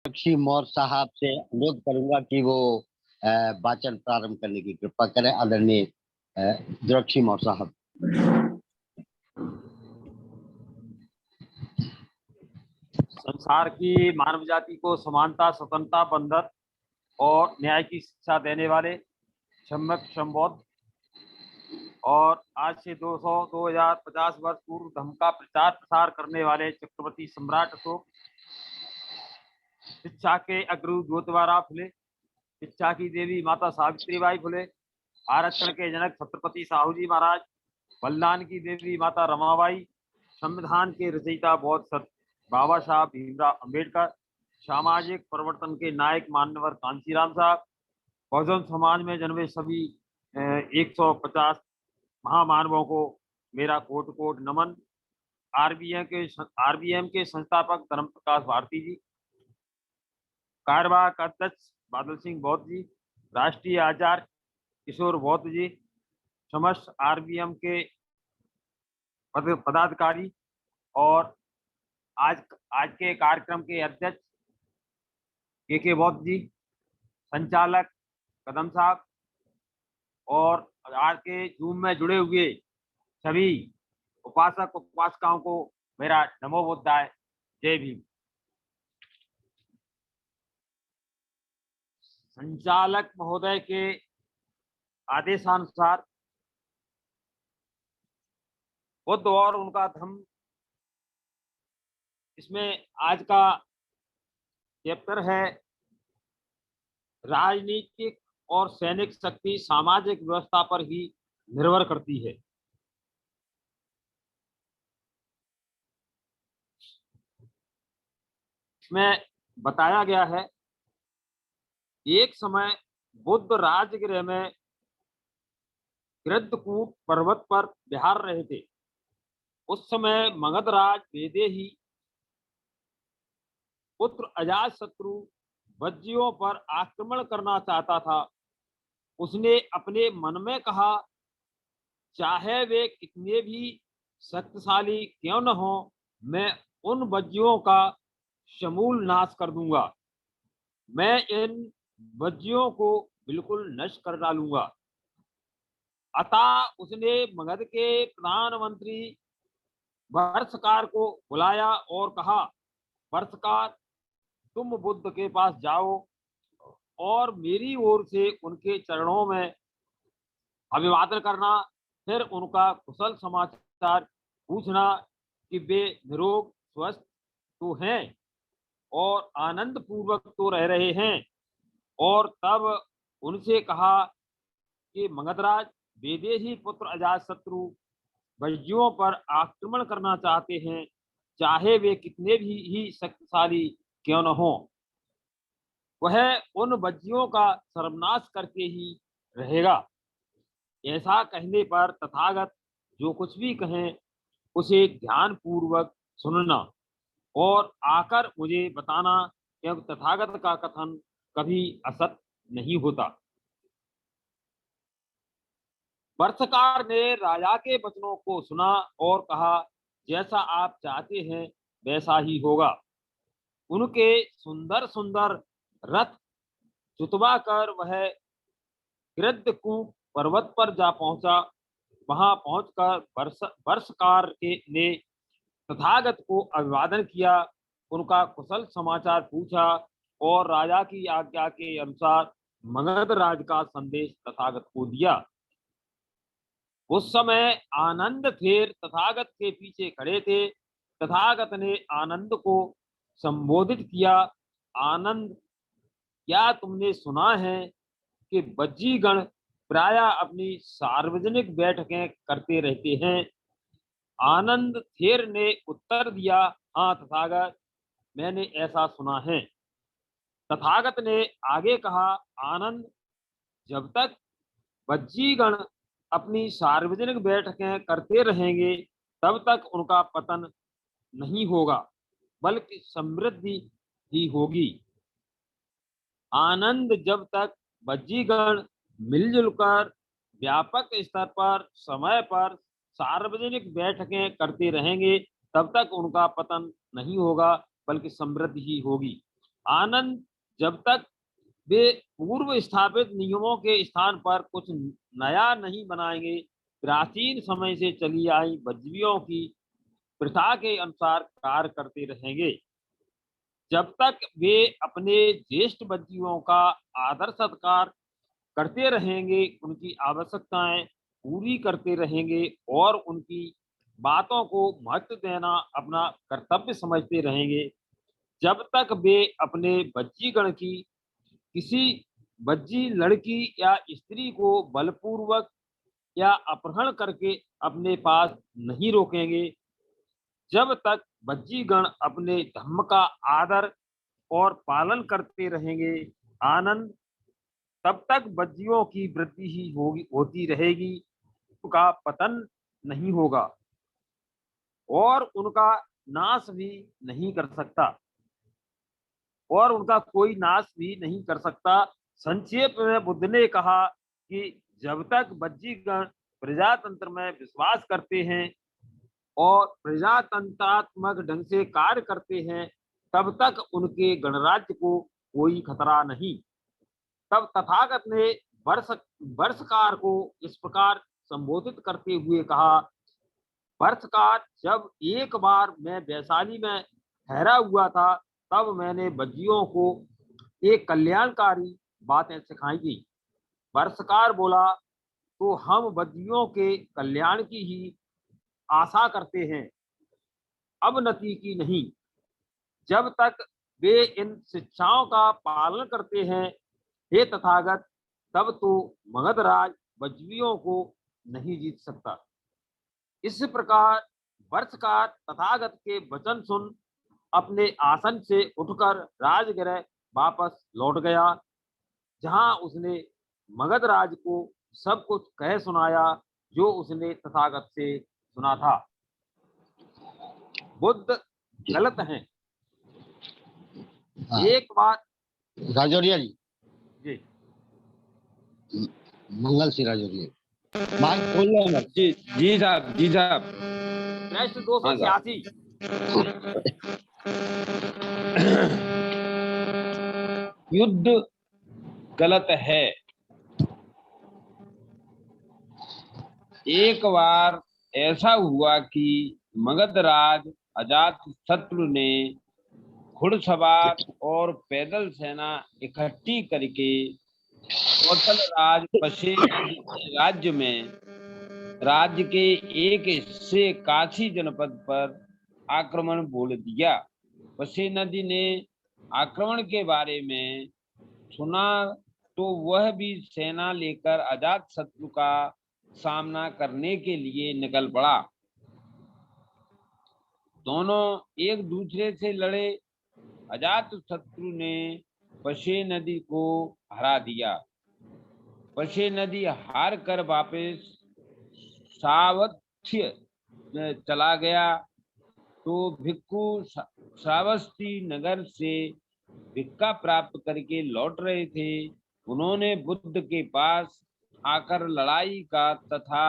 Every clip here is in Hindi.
मीनाक्षी मौर्य साहब से अनुरोध करूंगा कि वो वाचन प्रारंभ करने की कृपा करें। आदरणीय मीनाक्षी मौर्य साहब। संसार की मानव जाति को समानता, स्वतंत्रता, बंधन और न्याय की शिक्षा देने वाले सम्यक संबोध और आज से 2050 वर्ष पूर्व धर्म का प्रचार प्रसार करने वाले चक्रवर्ती सम्राट अशोक, शिक्षा के अग्रदूत ज्योतिबा फुले, शिक्षा की देवी माता सावित्रीबाई फुले, आरक्षण के जनक छत्रपति साहू जी महाराज, बलिदान की देवी माता रमाबाई, संविधान के रचयिता बौद्ध सत बाबा साहब भीमराव अंबेडकर, सामाजिक परिवर्तन के नायक मान्यवर कांशीराम साहब, बहुजन समाज में जन्मे सभी 150 महामानवों को मेरा कोट कोट नमन। आरबीएम के संस्थापक धर्म प्रकाश भारती जी, कार्यवाहक अध्यक्ष बादल सिंह बौद्ध जी, राष्ट्रीय आचार्य किशोर बौद्ध जी, समस्त आरबीएम के पदाधिकारी और आज के कार्यक्रम के अध्यक्ष के बौद्ध जी, संचालक कदम साहब और आज के जूम में जुड़े हुए सभी उपासक उपासिकाओं को मेरा नमो बुद्धाय, जय भीम। संचालक महोदय के आदेशानुसार बुद्ध और उनका धर्म, इसमें आज का चैप्टर है राजनीतिक और सैनिक शक्ति सामाजिक व्यवस्था पर ही निर्भर करती है। इसमें बताया गया है एक समय बुद्ध राजगृह में गृद्धकूट पर्वत पर विहार रहे थे। उस समय मगधराज वैदेही पुत्र अजातशत्रु वज्जियों पर आक्रमण करना चाहता था। उसने अपने मन में कहा, चाहे वे कितने भी शक्तिशाली क्यों न हो, मैं उन वज्जियों का समूल नाश कर दूंगा। मैं इन वज्जियों को बिल्कुल नष्ट कर डालूंगा। अतः उसने मगध के प्रधानमंत्री वर्षकार को बुलाया और कहा, वर्षकार, तुम बुद्ध के पास जाओ और मेरी ओर से उनके चरणों में अभिवादन करना, फिर उनका कुशल समाचार पूछना कि वे निरोग स्वस्थ तो हैं और आनंद पूर्वक तो रह रहे हैं। और तब उनसे कहा कि मगधराज वैदेही पुत्र अजातशत्रु वज्जियों पर आक्रमण करना चाहते हैं, चाहे वे कितने भी ही शक्तिशाली क्यों न हो। वह उन वज्जियों का सर्वनाश करके ही रहेगा। ऐसा कहने पर तथागत जो कुछ भी कहें उसे ध्यान पूर्वक सुनना और आकर मुझे बताना, क्योंकि तथागत का कथन कभी असत नहीं होता। वर्षकार ने राजा के वचनों को सुना और कहा, जैसा आप चाहते हैं वैसा ही होगा। उनके सुंदर सुंदर रथ जुतवा कर वह गृद्धकूट पर्वत पर जा पहुंचा। वहां पहुंचकर वर्षकार ने तथागत को अभिवादन किया, उनका कुशल समाचार पूछा और राजा की आज्ञा के अनुसार मगध राज का संदेश तथागत को दिया। उस समय आनंद थेर तथागत के पीछे खड़े थे। तथागत ने आनंद को संबोधित किया, आनंद, क्या तुमने सुना है कि वज्जीगण प्राय अपनी सार्वजनिक बैठकें करते रहते हैं? आनंद थेर ने उत्तर दिया, हाँ तथागत, मैंने ऐसा सुना है। तथागत ने आगे कहा, आनंद, जब तक वज्जीगण अपनी सार्वजनिक बैठकें करते रहेंगे तब तक उनका पतन नहीं होगा, बल्कि समृद्धि ही होगी। आनंद, जब तक वज्जीगण मिलजुल कर व्यापक स्तर पर समय पर सार्वजनिक बैठकें करते रहेंगे तब तक उनका पतन नहीं होगा, बल्कि समृद्धि ही होगी। आनंद जब तक वे पूर्व स्थापित नियमों के स्थान पर कुछ नया नहीं बनाएंगे, प्राचीन समय से चली आई बज्जियों की प्रथा के अनुसार कार्य करते रहेंगे। जब तक वे अपने ज्येष्ठ बज्जियों का आदर सत्कार करते रहेंगे, उनकी आवश्यकताएं पूरी करते रहेंगे और उनकी बातों को महत्व देना अपना कर्तव्य समझते रहेंगे, जब तक वे अपने बज्जीगण की किसी बज्जी लड़की या स्त्री को बलपूर्वक या अपहरण करके अपने पास नहीं रोकेंगे, जब तक बज्जीगण अपने धर्म का आदर और पालन करते रहेंगे, आनंद तब तक बज्जियों की वृद्धि ही होगी होती रहेगी, उनका पतन नहीं होगा और उनका नाश भी नहीं कर सकता और उनका कोई नाश भी नहीं कर सकता। संक्षेप में बुद्ध ने कहा कि जब तक बज्जीगण प्रजातंत्र में विश्वास करते हैं और प्रजातंत्रात्मक ढंग से कार्य करते हैं, तब तक उनके गणराज्य को कोई खतरा नहीं। तब तथागत ने वर्षकार को इस प्रकार संबोधित करते हुए कहा, वर्षकार, जब एक बार मैं वैशाली में ठहरा हुआ था, तब मैंने बज्जियों को एक कल्याणकारी बातें सिखाई थी। वर्षकार बोला, तो हम बज्जियों के कल्याण की ही आशा करते हैं, अवनति की नहीं। जब तक वे इन शिक्षाओं का पालन करते हैं, हे तथागत, तब तो मगधराज बज्जियों को नहीं जीत सकता। इस प्रकार वर्षकार तथागत के वचन सुन अपने आसन से उठकर राजगृह वापस लौट गया, जहां उसने मगधराज को सब कुछ कह सुनाया जो उसने तथागत से सुना था। बुद्ध गलत हैं। हाँ, एक बार राजौरिया जी, जी मंगल सिंह राजौरिया, माइक खोल लो मत। जी जी साहब, जी साहब। प्रश्न 286। युद्ध गलत है। एक बार ऐसा हुआ कि मगधराज अजातशत्रु ने घुड़सवार और पैदल सेना इकट्ठी करके कौशल राज पशे नदी के राज्य में राज्य के एक हिस्से काशी जनपद पर आक्रमण बोल दिया। पशे नदी ने आक्रमण के बारे में सुना तो वह भी सेना लेकर अजातशत्रु का सामना करने के लिए निकल पड़ा। दोनों एक दूसरे से लड़े। अजातशत्रु ने पशे नदी को हरा दिया। पशे नदी हार कर वापस सावत्य चला गया। तो भिक्खु श्रावस्ती नगर से भिक्षा प्राप्त करके लौट रहे थे। उन्होंने बुद्ध के पास आकर लड़ाई का तथा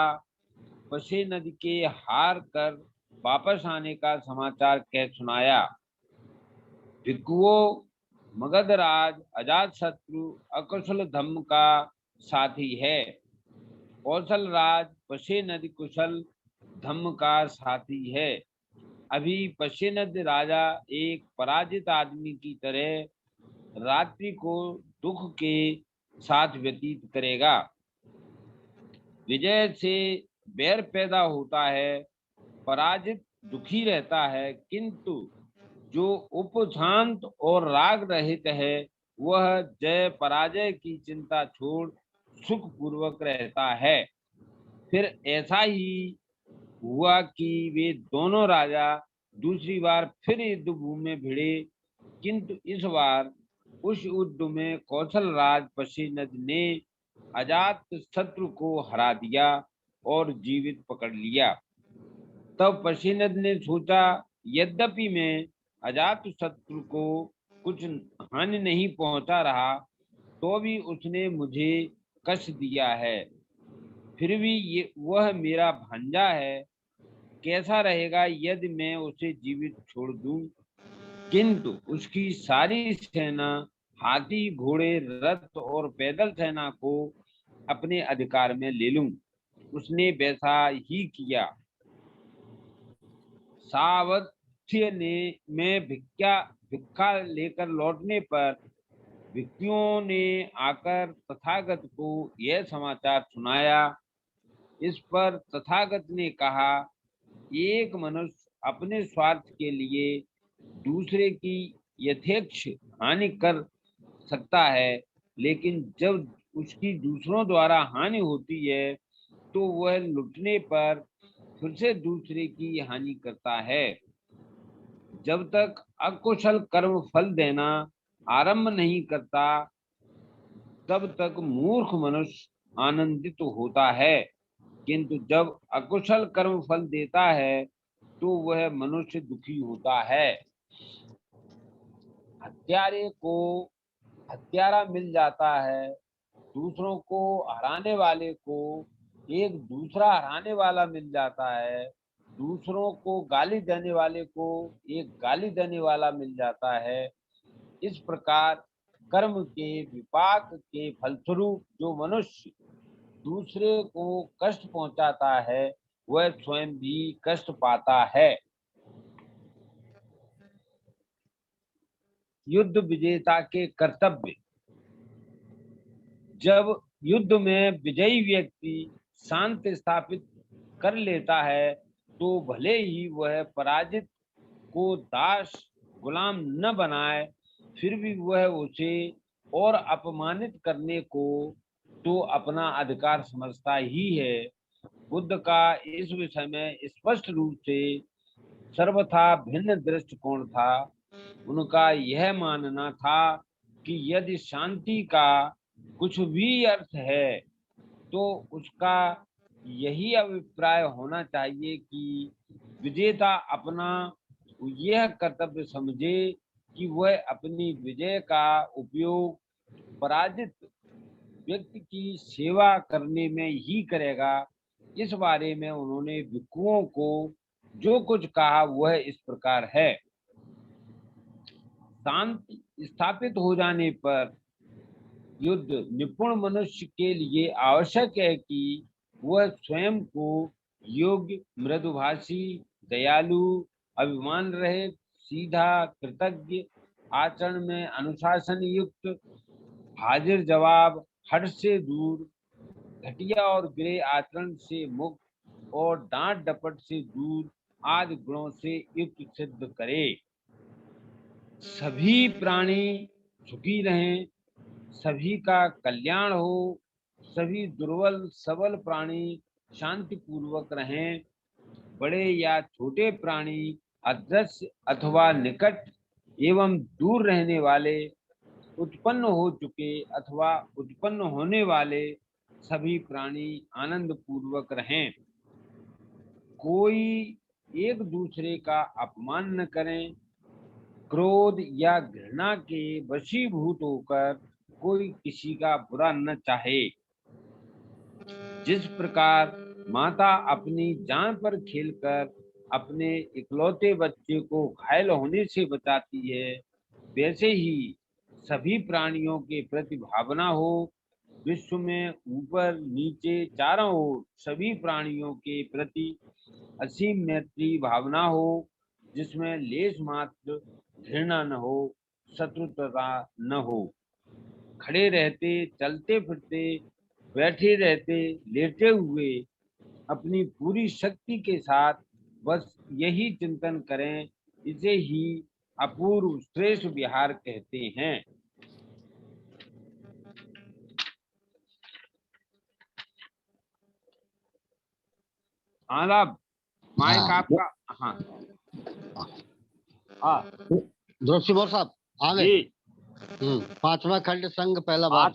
पशे नदी के हार कर वापस आने का समाचार कह सुनाया। भिक्खुओं, मगधराज अजातशत्रु अकुशल धम्म का साथी है। कौशल राज पशे नदी कुशल धम्म का साथी है। अभी पशे नदी राजा एक पराजित आदमी की तरह रात्रि को दुख के साथ व्यतीत करेगा। विजय से बैर पैदा होता है, पराजित दुखी रहता है, किंतु जो उपशांत और राग रहित है वह जय पराजय की चिंता छोड़ सुख पूर्वक रहता है। फिर ऐसा ही हुआ कि वे दोनों राजा दूसरी बार फिर युद्ध भूमि में भिड़े, किंतु इस बार उस युद्ध में कौशल राज पशेनद ने अजातशत्रु को हरा दिया और जीवित पकड़ लिया। तब पशेनद ने सोचा, यद्यपि मैं अजातशत्रु को कुछ हानि नहीं पहुंचा रहा, तो भी उसने मुझे कष्ट दिया है। फिर भी वह मेरा भांजा है। कैसा रहेगा यदि मैं उसे जीवित छोड़ दूं? किंतु उसकी सारी सेना, हाथी, घोड़े, रथ और पैदल सेना को अपने अधिकार में ले लूं। उसने वैसा ही किया। सावध्य ने में भिक्षा लेकर लौटने पर भिक्षुओं ने आकर तथागत को यह समाचार सुनाया। इस पर तथागत ने कहा, एक मनुष्य अपने स्वार्थ के लिए दूसरे की यथेच्छ हानि कर सकता है, लेकिन जब उसकी दूसरों द्वारा हानि होती है तो वह लुटने पर फिर से दूसरे की हानि करता है। जब तक अकुशल कर्म फल देना आरंभ नहीं करता, तब तक मूर्ख मनुष्य आनंदित होता है, किंतु जब अकुशल कर्म फल देता है तो वह मनुष्य दुखी होता है। हत्यारे को हत्यारा मिल जाता है, दूसरों को हराने वाले को एक दूसरा हराने वाला मिल जाता है, दूसरों को गाली देने वाले को एक गाली देने वाला मिल जाता है। इस प्रकार कर्म के विपाक के फलस्वरूप जो मनुष्य दूसरे को कष्ट पहुंचाता है वह स्वयं भी कष्ट पाता है। युद्ध विजेता के कर्तव्य। जब युद्ध में विजयी व्यक्ति शांति स्थापित कर लेता है तो भले ही वह पराजित को दास गुलाम न बनाए, फिर भी वह उसे और अपमानित करने को तो अपना अधिकार समझता ही है। बुद्ध का इस विषय में स्पष्ट रूप से सर्वथा भिन्न दृष्टिकोण था। उनका यह मानना था कि यदि शांति का कुछ भी अर्थ है तो उसका यही अभिप्राय होना चाहिए कि विजेता अपना यह कर्तव्य समझे कि वह अपनी विजय का उपयोग पराजित व्यक्ति की सेवा करने में ही करेगा। इस बारे में उन्होंने भिक्षुओं को जो कुछ कहा वह इस प्रकार है। शांति स्थापित हो जाने पर युद्ध निपुण मनुष्य के लिए आवश्यक है कि वह स्वयं को योग्य, मृदुभाषी, दयालु, अभिमान रहित, सीधा, कृतज्ञ, आचरण में अनुशासन युक्त, हाजिर जवाब, हठ से दूर, घटिया और गिरे आचरण से मुक्त और डांट डपट से दूर आदि गुणों से युक्त सिद्ध करे। सभी प्राणी सुखी रहें, सभी का कल्याण हो, सभी दुर्बल सबल प्राणी शांति पूर्वक रहें, बड़े या छोटे प्राणी, अदृश्य अथवा निकट एवं दूर रहने वाले, उत्पन्न हो चुके अथवा उत्पन्न होने वाले सभी प्राणी आनंद पूर्वक रहें। कोई एक दूसरे का अपमान न करें। क्रोध या घृणा के वशीभूत होकर कोई किसी का बुरा न चाहे। जिस प्रकार माता अपनी जान पर खेलकर अपने इकलौते बच्चे को घायल होने से बचाती है, वैसे ही सभी प्राणियों के प्रति भावना हो। विश्व में ऊपर नीचे चारों ओर सभी प्राणियों के प्रति असीम मैत्री भावना हो, जिसमें लेश मात्र घृणा न हो, शत्रुता न हो। खड़े रहते, चलते फिरते, बैठे रहते, लेटे हुए अपनी पूरी शक्ति के साथ बस यही चिंतन करें। इसे ही अपूर्व श्रेष्ठ विहार कहते हैं। आलाप माइक हाँ। आपका। हाँ हाँ द्रोपसी साहब आगे। जी। पांचवा खंड संघ पहला भाग।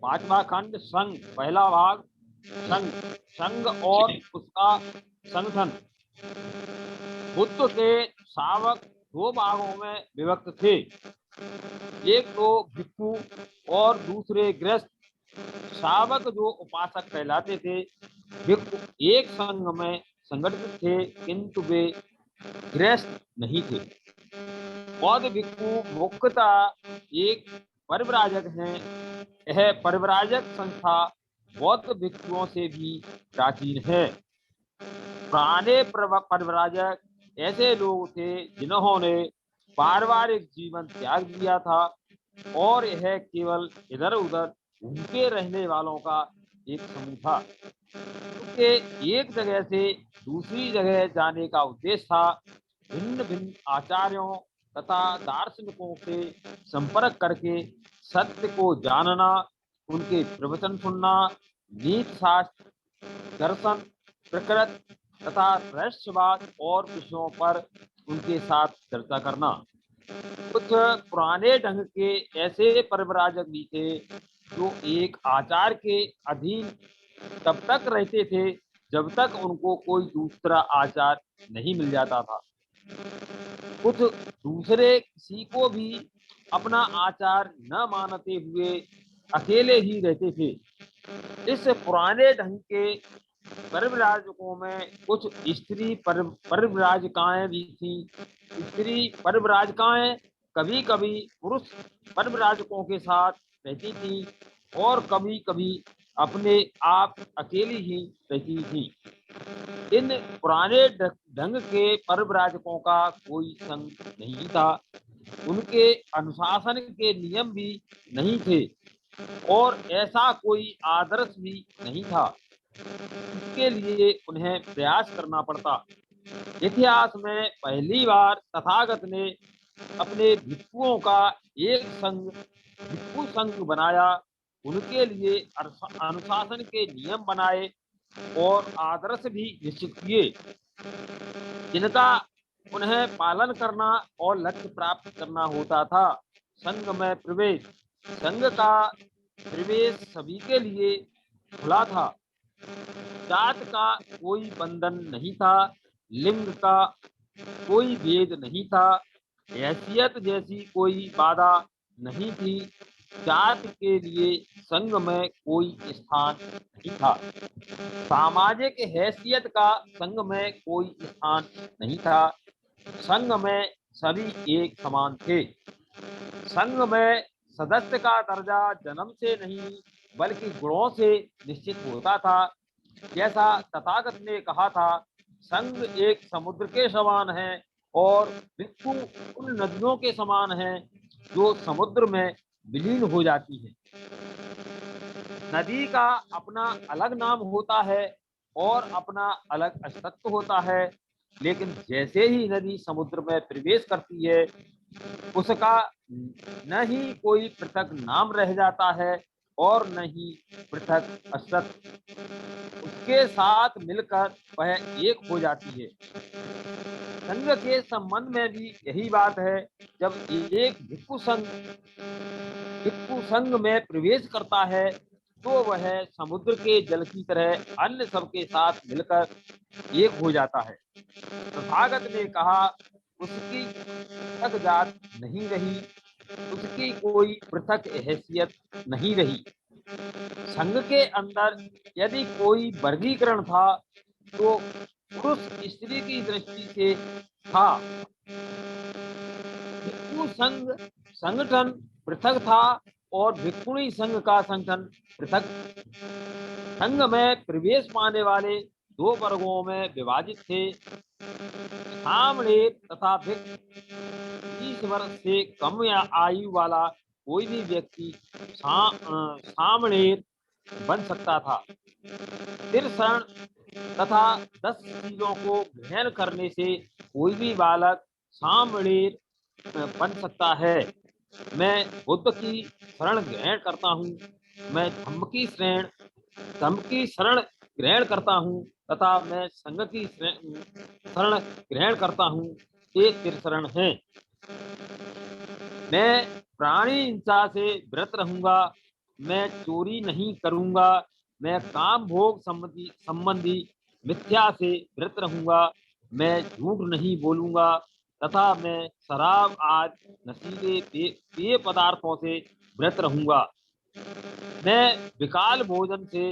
पांचवा खंड संघ पहला भाग। संघ संघ और उसका संगठन। बुद्ध के शावक दो भागों में विभक्त थे, एक तो भिक्षु और दूसरे गृहस्थ। शावक जो उपासक कहलाते थे, भिक्षु एक संघ में संगठित थे, किंतु वे गृहस्थ नहीं थे। बौद्ध भिक्षु मुख्यतः एक परिव्राजक हैं। यह परिव्राजक संस्था बौद्ध भिक्षुओं से भी प्राचीन है। पुराने परिव्राजक ऐसे लोग थे जिन्होंने पारिवारिक जीवन त्याग दिया था और यह केवल इधर उधर घूमते रहने वालों का एक समूह था। क्योंकि एक जगह से दूसरी जगह जाने का उद्देश्य था भिन्न भिन्न आचार्यों तथा दार्शनिकों से संपर्क करके सत्य को जानना, उनके प्रवचन सुनना, नीति शास्त्र, दर्शन, प्रकृति तथा रहस्यवाद और विषयों पर उनके साथ चर्चा करना। कुछ पुराने ढंग के ऐसे परिव्राजक भी थे जो एक आचार के अधीन तब तक रहते थे जब तक उनको कोई दूसरा आचार नहीं मिल जाता था। कुछ दूसरे किसी को भी अपना आचार न मानते हुए अकेले ही रहते थे। इस पुराने ढंग के परिव्राजकों में कुछ स्त्री परिव्राजकाएं भी थी। स्त्री परिव्राजकाएं कभी कभी पुरुष परिव्राजकों के साथ रहती थी और कभी कभी अपने आप अकेली ही रहती थी। इन पुराने ढंग के परिव्राजकों का कोई संग नहीं था, उनके अनुशासन के नियम भी नहीं थे और ऐसा कोई आदर्श भी नहीं था। इसके लिए उन्हें प्रयास करना पड़ता। इतिहास में पहली बार तथागत ने अपने भिक्षुओं का एक संघ भिक्षु संघ बनाया, उनके लिए अनुशासन के नियम बनाए और आदर्श भी निश्चित किए जिनका उन्हें पालन करना और लक्ष्य प्राप्त करना होता था। संघ में प्रवेश, संघ का प्रवेश सभी के लिए खुला था। जात का कोई बंधन नहीं था, लिंग का कोई भेद नहीं था, हैसियत जैसी कोई बाधा नहीं थी। जात के लिए संघ में कोई स्थान नहीं था, सामाजिक हैसियत का संघ में कोई स्थान नहीं था। संघ में सभी एक समान थे। संघ में सदस्य का दर्जा जन्म से नहीं बल्कि गुणों से निश्चित होता था। जैसा तथागत ने कहा था, संघ एक समुद्र के समान है और भिक्षु उन नदियों के समान हैं जो समुद्र में विलीन हो जाती है। नदी का अपना अलग नाम होता है और अपना अलग अस्तित्व होता है, लेकिन जैसे ही नदी समुद्र में प्रवेश करती है उसका न ही कोई पृथक नाम रह जाता है और न ही पृथक अस्तित्व, उसके साथ मिलकर वह एक हो जाती है। संघ के संबंध में भी यही बात है। जब एक भिक्षु संघ में प्रवेश करता है तो वह समुद्र के जल की तरह अन्य सबके साथ मिलकर एक हो जाता है। तथागत ने कहा, उसकी पृथक जात नहीं रही, उसकी कोई पृथक हैसियत नहीं रही। संघ के अंदर यदि कोई वर्गीकरण था तो पुरुष स्त्री की दृष्टि से था। भिक्षु संघ संगठन पृथक था और भिक्षुणी संघ का संगठन पृथक। संघ में प्रवेश पाने वाले दो वर्गों में विभाजित थे, सामणेर तथा भिक्षु। 30 वर्ष से कम आयु वाला कोई भी व्यक्ति सामणेर बन सकता था। तिरसण तथा 10 चीजों को ग्रहण करने से कोई भी बालक सामणेर बन सकता है। मैं बुद्ध की शरण ग्रहण करता हूँ, मैं धम्म की शरण ग्रहण करता हूँ तथा मैं संघ की शरण ग्रहण करता हूँ। ये तिरसरण है। मैं प्राणी हिंसा से व्रत रहूंगा, मैं चोरी नहीं करूंगा, मैं काम भोग संबंधी मिथ्या से व्रत रहूंगा, मैं झूठ नहीं बोलूंगा तथा मैं शराब आदि नशीले पेय पदार्थों से व्रत रहूंगा। मैं विकाल भोजन से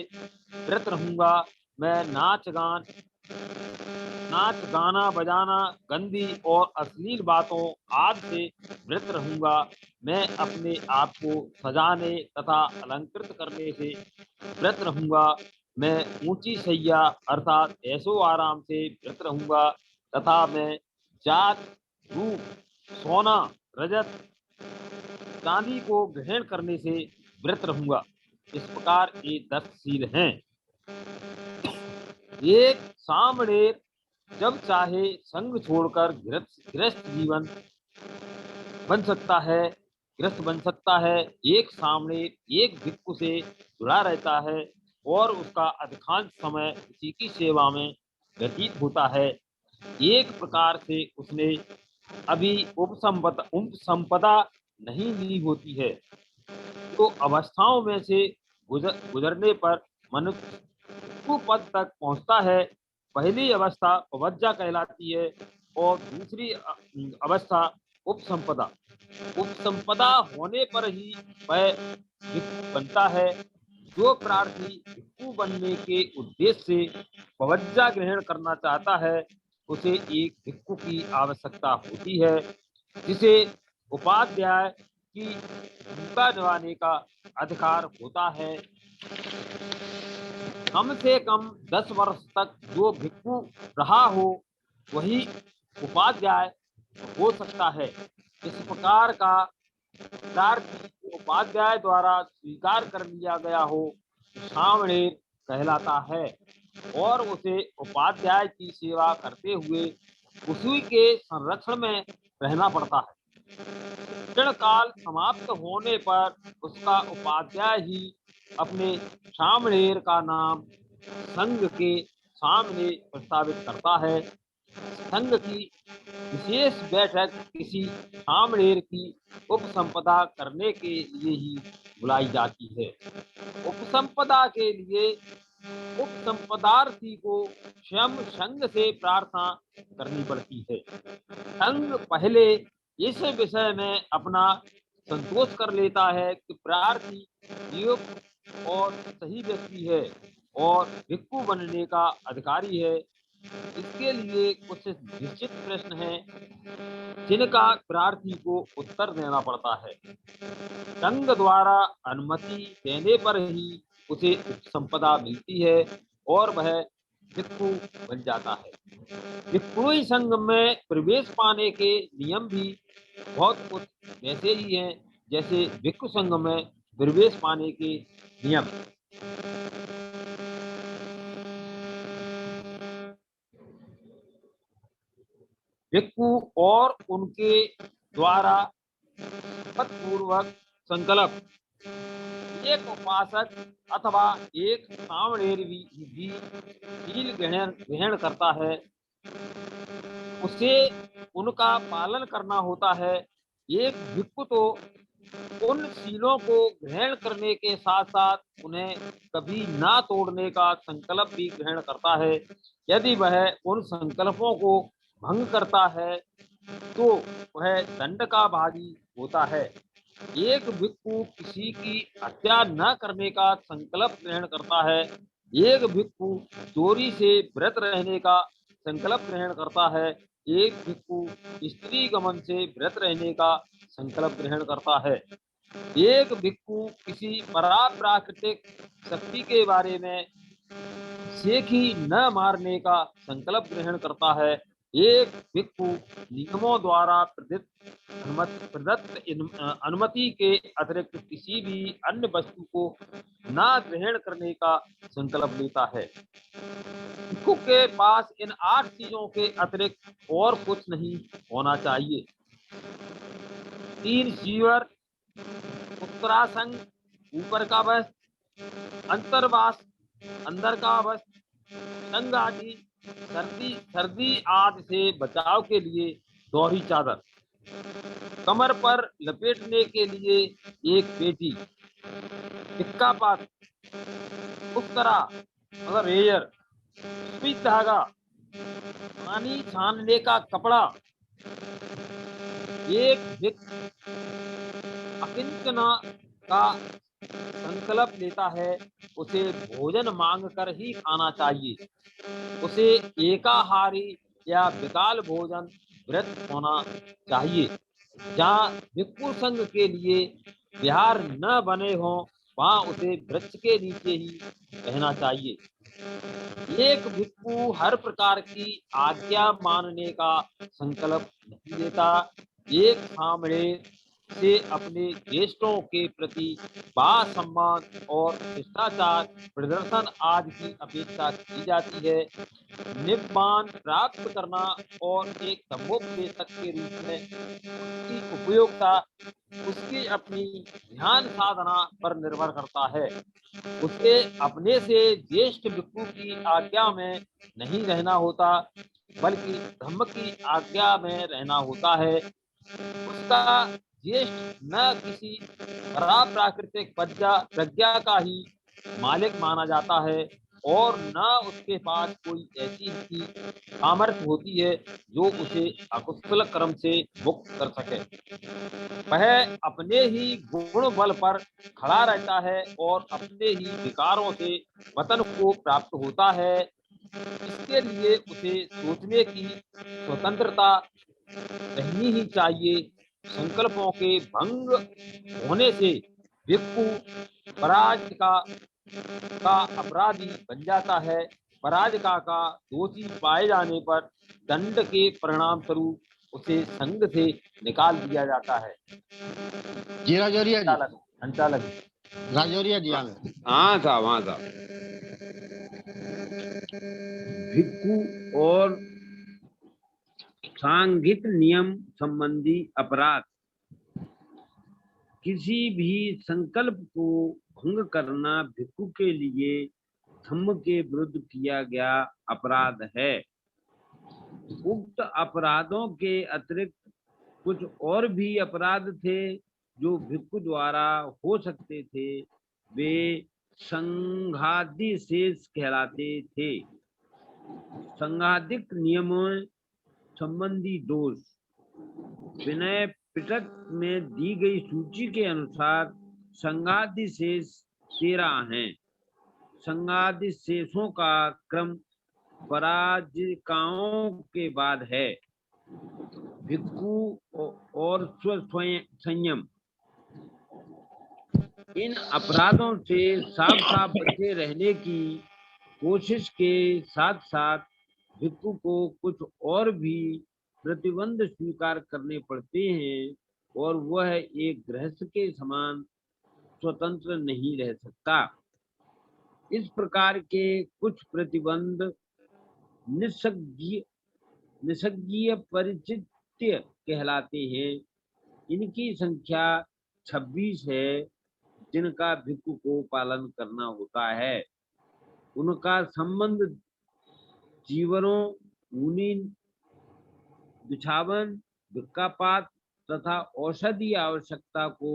व्रत रहूंगा, मैं नाच नाच गाना बजाना, गंदी और अश्लील बातों आदि से व्रत रहूंगा। मैं अपने आप को सजाने तथा अलंकृत करने से व्रत रहूंगा। मैं ऊंची शैया अर्थात ऐशो आराम से व्रत रहूंगा तथा मैं जात, रूप, सोना, रजत, चांदी को ग्रहण करने से व्रत रहूंगा। इस प्रकार ये 10 शील हैं। एक सामणेर जब चाहे संग छोड़कर गृहस्थ जीवन बन सकता है, गृहस्थ बन सकता है। एक सामने एक भिक्षु से जुड़ा रहता है और उसका अधिकांश समय उसी की सेवा में व्यतीत होता है। एक प्रकार से उसने अभी उपसंपदा नहीं ली होती है। तो अवस्थाओं में से गुजरने पर मनुष्य पद तक पहुंचता है। पहली अवस्था उपज्जा कहलाती है और दूसरी अवस्था उपसंपदा। उपसंपदा होने पर ही वह भिक्षु बनता है। जो प्रार्थी भिक्षु बनने के उद्देश्य से उपज्जा ग्रहण करना चाहता है, उसे एक भिक्षु की आवश्यकता होती है, जिसे उपाध्याय की भूमिका निभाने का अधिकार होता है। कम से कम 10 वर्ष तक जो भिक्षु रहा हो वही उपाध्याय हो सकता है। इस प्रकार का प्रार्थी उपाध्याय द्वारा स्वीकार कर लिया गया हो सामणेर कहलाता है और उसे उपाध्याय की सेवा करते हुए उसी के संरक्षण में रहना पड़ता है। शिक्षण काल समाप्त होने पर उसका उपाध्याय ही अपने सामणेर का नाम संघ के सामने प्रस्तावित करता है। संघ की विशेष बैठक किसी सामणेर की उपसंपदा करने के लिए ही बुलाई जाती है। उपसंपदा के लिए उपसंपदार्थी को स्वयं संघ से प्रार्थना करनी पड़ती है। संघ पहले इस विषय में अपना संतोष कर लेता है कि प्रार्थी नियुक्त और सही व्यक्ति है और भिक्षु बनने का अधिकारी है। इसके लिए कुछ निश्चित प्रश्न हैं जिनका प्रार्थी को उत्तर देना पड़ता है। संघ द्वारा अनुमति देने पर ही उसे संपदा मिलती है और वह भिक्षु बन जाता है। भिक्षुणी संघ में प्रवेश पाने के नियम भी बहुत कुछ वैसे ही हैं जैसे भिक्षु संघ में प्रवेश पाने के नियम। भिक्षु और उनके द्वारा पूर्वक संकल्प। एक उपासक अथवा एक सामणेर भी शील ग्रहण करता है, उसे उनका पालन करना होता है। एक भिक्षु तो उन शीलों को ग्रहण करने के साथ साथ उन्हें कभी ना तोड़ने का संकल्प भी ग्रहण करता है। यदि वह उन संकल्पों को भंग करता है तो वह दंड का भागी होता है। एक भिक्षु किसी की हत्या न करने का संकल्प ग्रहण करता है। एक भिक्षु चोरी से व्रत रहने का संकल्प ग्रहण करता है। एक भिक्षु स्त्री गमन से व्रत रहने का संकल्प ग्रहण करता है। एक भिक्षु किसी पराप्राकृतिक शक्ति के बारे में सेखी न मारने का संकल्प ग्रहण करता है। एक भिक्षु नियमों द्वारा प्रदत्त अनुमति के अतिरिक्त किसी भी अन्य वस्तु को न ग्रहण करने का संकल्प लेता है। भिक्षु के पास इन 8 चीजों के अतिरिक्त और कुछ नहीं होना चाहिए। 3 जीवर, उत्तरासंग ऊपर का वस्त्र, अंतर्वास अंदर का वस्त्र, संग आदि सर्दी आदि से बचाव के लिए दोहरी चादर, कमर पर लपेटने के लिए एक पेटी, टिक्का पात, उत्तरा मतलब रेयर, सुई धागा, पानी छानने का कपड़ा। एक अकिंचना का संकल्प लेता है, उसे भोजन मांग कर ही खाना चाहिए। उसे एकाहारी या विकाल भोजन व्रत होना चाहिए। जहाँ भिक्षु संघ के लिए विहार न बने हों वहां उसे वृक्ष के नीचे ही रहना चाहिए। एक भिक्षु हर प्रकार की आज्ञा मानने का संकल्प नहीं लेता। एक सामने से अपने ज्येष्ठों के प्रति बा सम्मान और शिष्टाचार प्रदर्शन आदि की अपेक्षा की जाती है। निब्बान प्राप्त करना और एक तमोपदेशक के रूप में उसकी उपयोगिता उसकी अपनी ध्यान साधना पर निर्भर करता है। उसे अपने से ज्येष्ठ भिक्षु की आज्ञा में नहीं रहना होता बल्कि ब्रह्म की आज्ञा में रहना होता है। उसका ज्येष्ठ न किसी प्राकृतिक प्रज्ञा का ही मालिक माना जाता है और न उसके पास कोई ऐसी ही सामर्थ्य होती है जो उसे अकुशल कर्म से मुक्त कर सके। वह अपने ही गुण बल पर खड़ा रहता है और अपने ही विकारों से वतन को प्राप्त होता है। इसके लिए उसे सोचने की स्वतंत्रता रहनी ही चाहिए। संकल्पों के भंग होने से भिक्षु का अपराधी बन जाता है। पराजिका का दोषी पाए जाने पर दंड के परिणाम स्वरूप उसे संघ से निकाल दिया जाता है। जी राजौरिया जी, संचालक राजौरिया जी आगे। हाँ साहब, हाँ साहब। भिक्षु और सांघिक नियम संबंधी अपराध। किसी भी संकल्प को भंग करना भिक्षु के लिए धम्म के विरुद्ध किया गया अपराध है। उक्त अपराधों के अतिरिक्त कुछ और भी अपराध थे जो भिक्षु द्वारा हो सकते थे। वे संघादि शेष कहलाते थे। संघादिक नियमों संबंधी दोष विनय पिटक में दी गई सूची के अनुसार संघादि शेष 13 हैं। संघादि शेषों का क्रम पराजिकाओं के बाद है। भिक्षु और संयम। इन अपराधों से साफ साफ बचे रहने की कोशिश के साथ साथ भिक्षु को कुछ और भी प्रतिबंध स्वीकार करने पड़ते हैं और वह एक गृहस्थ के समान स्वतंत्र नहीं रह सकता। इस प्रकार के कुछ प्रतिबंध निसर्गीय परिचित्य कहलाते हैं। इनकी संख्या 26 है जिनका भिक्षु को पालन करना होता है। उनका संबंध जीवरों, ऊनी बिछावन, भिक्षापात तथा औषधि आवश्यकता को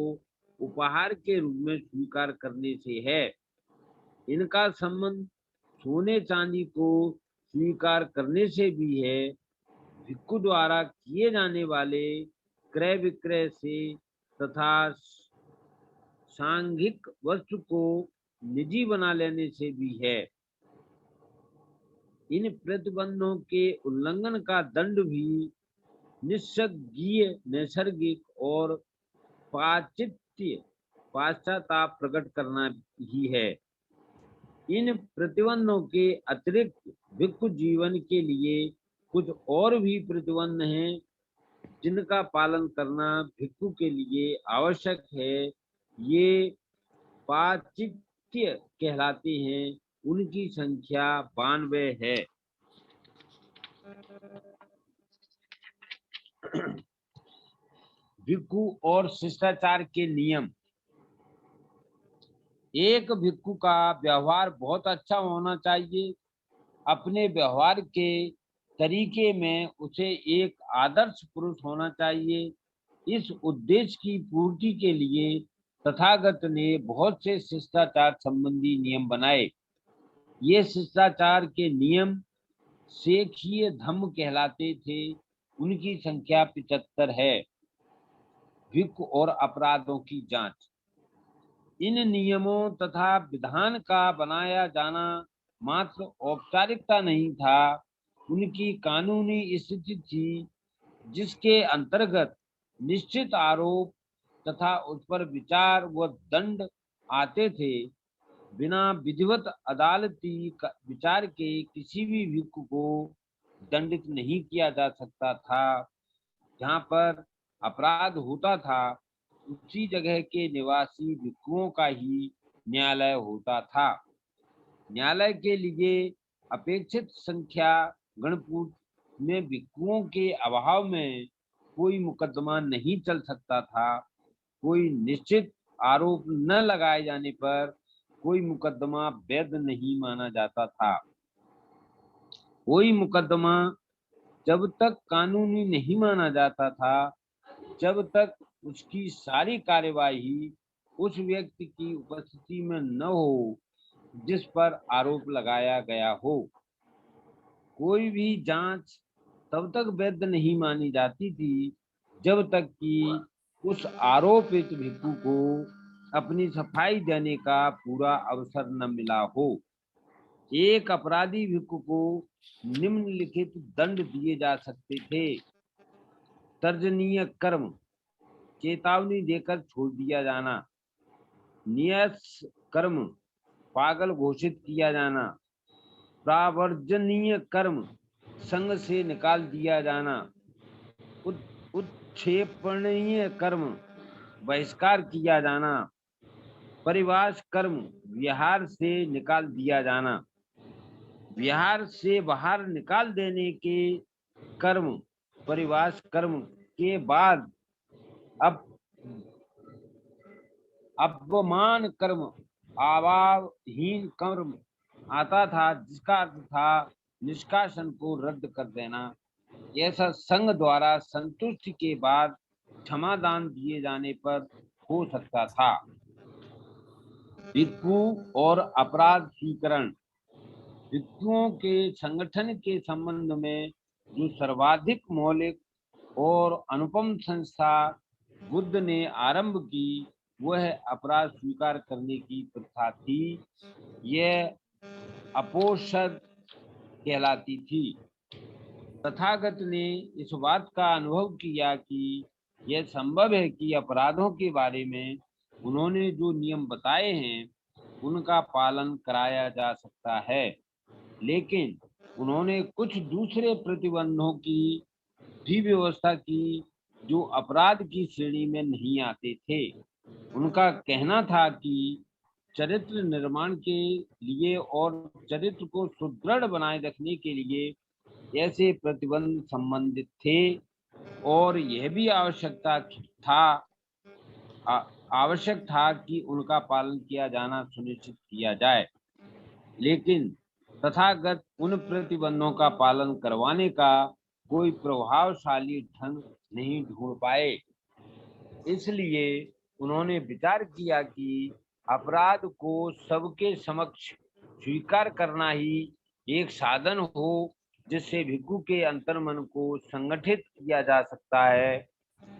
उपहार के रूप में स्वीकार करने से है। इनका संबंध सोने चांदी को स्वीकार करने से भी है। भिक्षु द्वारा किए जाने वाले क्रय विक्रय से तथा सांघिक वस्तु को निजी बना लेने से भी है। इन प्रतिबंधों के उल्लंघन का दंड भी निस्संगीय, नैसर्गिक और पाश्चाताप प्रकट करना ही है। इन प्रतिबंधों के अतिरिक्त भिक्षु जीवन के लिए कुछ और भी प्रतिबंध हैं जिनका पालन करना भिक्षु के लिए आवश्यक है। ये पाचित्य कहलाते हैं। उनकी संख्या 92 है। भिक्षु और शिष्टाचार के नियम। एक भिक्षु का व्यवहार बहुत अच्छा होना चाहिए। अपने व्यवहार के तरीके में उसे एक आदर्श पुरुष होना चाहिए। इस उद्देश्य की पूर्ति के लिए तथागत ने बहुत से शिष्टाचार संबंधी नियम बनाए। ये शिष्टाचार के नियम शेखीय धम्म कहलाते थे। उनकी संख्या 75 है। भिक्षु और अपराधों की जांच। इन नियमों तथा विधान का बनाया जाना मात्र औपचारिकता नहीं था उनकी कानूनी स्थिति थी जिसके अंतर्गत निश्चित आरोप तथा उस पर विचार व दंड आते थे। बिना विधिवत अदालती विचार के किसी भी भिक्षु को दंडित नहीं किया जा सकता था। जहाँ पर अपराध होता था उसी जगह के निवासी भिक्षुओं का ही न्यायालय होता था। न्यायालय के लिए अपेक्षित संख्या गणपूट में भिक्षुओं के अभाव में कोई मुकदमा नहीं चल सकता था। कोई निश्चित आरोप न लगाए जाने पर कोई मुकदमा वैध नहीं माना जाता था। कोई मुकदमा जब तक कानूनी नहीं माना जाता था जब तक उसकी सारी कार्यवाही उस व्यक्ति की उपस्थिति में न हो जिस पर आरोप लगाया गया हो। कोई भी जांच तब तक वैध नहीं मानी जाती थी जब तक कि उस आरोपित भिक्षु को अपनी सफाई देने का पूरा अवसर न मिला हो। एक अपराधी भिक्षु को निम्नलिखित दंड दिए जा सकते थे। तर्जनीय कर्म, चेतावनी देकर छोड़ दिया जाना। न्यास कर्म, पागल घोषित किया जाना। प्रावर्जनीय कर्म, संघ से निकाल दिया जाना। उत्क्षेपणीय कर्म, बहिष्कार किया जाना। परिवास कर्म, विहार से निकाल दिया जाना। विहार से बाहर निकाल देने के कर्म परिवास कर्म के बाद अपमान कर्म, अभावहीन कर्म आता था जिसका अर्थ था निष्कासन को रद्द कर देना। ऐसा संघ द्वारा संतुष्टि के बाद क्षमादान दिए जाने पर हो सकता था। भिक्षु और अपराध स्वीकरण। भिक्षुओं के संगठन के संबंध में जो सर्वाधिक मौलिक और अनुपम संस्था बुद्ध ने आरंभ की वह अपराध स्वीकार करने की प्रथा थी। यह अपोषद कहलाती थी। तथागत ने इस बात का अनुभव किया कि यह संभव है कि अपराधों के बारे में उन्होंने जो नियम बताए हैं उनका पालन कराया जा सकता है, लेकिन उन्होंने कुछ दूसरे प्रतिबंधों की भी व्यवस्था की जो अपराध की श्रेणी में नहीं आते थे। उनका कहना था कि चरित्र निर्माण के लिए और चरित्र को सुदृढ़ बनाए रखने के लिए ऐसे प्रतिबंध संबंधित थे और यह भी आवश्यक था कि उनका पालन किया जाना सुनिश्चित किया जाए। लेकिन तथागत उन प्रतिबंधों का पालन करवाने का कोई प्रभावशाली ढंग नहीं ढूंढ पाए। इसलिए उन्होंने विचार किया कि अपराध को सबके समक्ष स्वीकार करना ही एक साधन हो जिससे भिक्षु के अंतर्मन को संगठित किया जा सकता है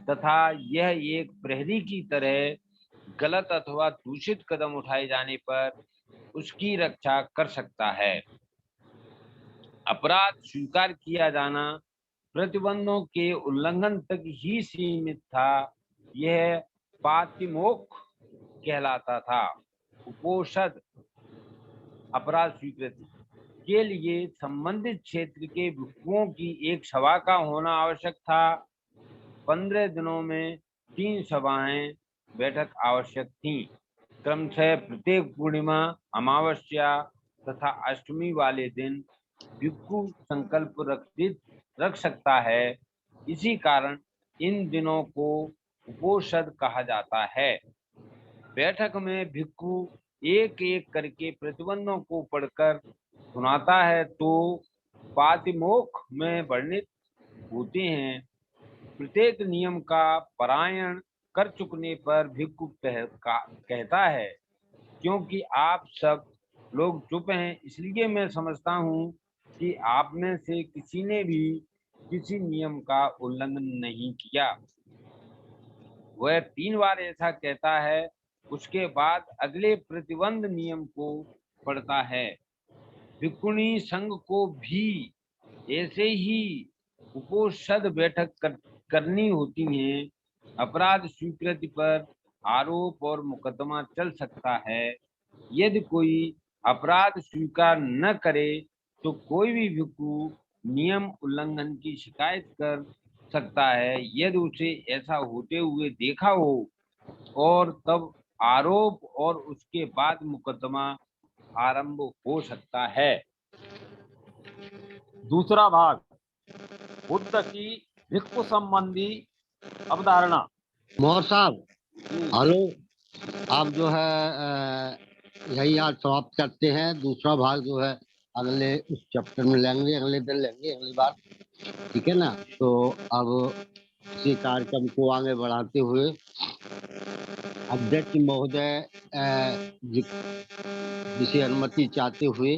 तथा यह एक प्रहरी की तरह गलत अथवा दूषित कदम उठाए जाने पर उसकी रक्षा कर सकता है। अपराध स्वीकार किया जाना प्रतिबंधों के उल्लंघन तक ही सीमित था। यह पातिमोक्ष कहलाता था। उपोषद अपराध स्वीकृति के लिए संबंधित क्षेत्र के भिक्षुओं की एक सभा का होना आवश्यक था। 15 दिनों में 3 सभाएं बैठक आवश्यक थीं। क्रमशः प्रत्येक पूर्णिमा, अमावस्या तथा अष्टमी वाले दिन भिक्षु संकल्प रख सकता है। इसी कारण इन दिनों को उपोषद कहा जाता है। बैठक में भिक्षु एक एक करके प्रतिबंधों को पढ़कर सुनाता है तो पातिमोक्ष में वर्णित होते हैं। प्रत्येक नियम का पारायण कर चुकने पर भिक्षु कहता है, क्योंकि आप सब लोग चुप हैं इसलिए मैं समझता हूँ कि आप में से किसी ने भी किसी नियम का उल्लंघन नहीं किया। वह 3 बार ऐसा कहता है। उसके बाद अगले प्रतिबंध नियम को पढ़ता है। भिक्षुणी संघ को भी ऐसे ही उपोषद बैठक करनी होती है। अपराध स्वीकृति पर आरोप और मुकदमा चल सकता है। यदि कोई अपराध स्वीकार न करे तो कोई भी भिक्षु नियम उल्लंघन की शिकायत कर सकता है। यदि उसे ऐसा होते हुए देखा हो और तब आरोप और उसके बाद मुकदमा आरंभ हो सकता है। दूसरा भाग, बुद्ध की भिक्षु संबंधी अवधारणा। मोहर साहब, हेलो, आप जो है यही आज समाप्त करते हैं। दूसरा भाग जो है अगले उस चैप्टर में लेंगे, अगले दिन लेंगे, अगली बार, ठीक है ना। तो अब इसी कार्यक्रम को आगे बढ़ाते हुए अध्यक्ष महोदय जिसे अनुमति चाहते हुए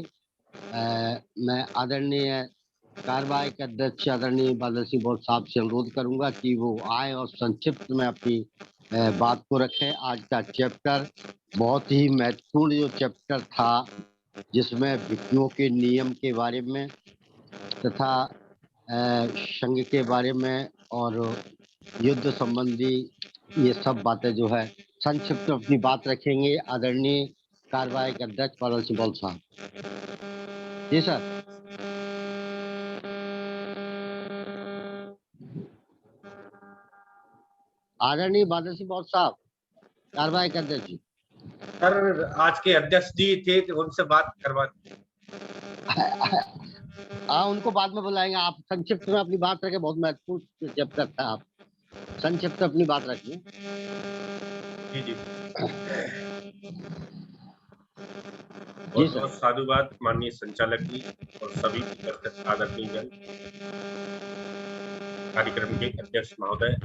मैं आदरणीय कार्यवाहक अध्यक्ष आदरणीय बादल सिंह बहुत साहब से अनुरोध करूंगा कि वो आए और संक्षिप्त में अपनी बात को रखें। आज का चैप्टर बहुत ही महत्वपूर्ण जो चैप्टर था, जिसमें भिक्षुओं के नियम के बारे में तथा संघ के बारे में और युद्ध संबंधी ये सब बातें जो है संक्षिप्त में अपनी बात रखेंगे आदरणीय कार्यवाहक अध्यक्ष बादल सिंह साहब। जी सर। आदरणीय बादल सिंह साहब, कार्यवाहक अध्यक्ष जी। सर, आज के अध्यक्ष जी थे तो उनसे बात करवा। हाँ, उनको बाद में बुलाएंगे। आप संक्षिप्त में अपनी बात रखें, बहुत महत्वपूर्ण चैप्टर था, आप संक्षिप्त में अपनी बात रखें। जी जी, जी बहुत साधुवाद माननीय संचालक जी और सभी उपस्थित आदरणीय जन, कार्यक्रम के अध्यक्ष महोदय,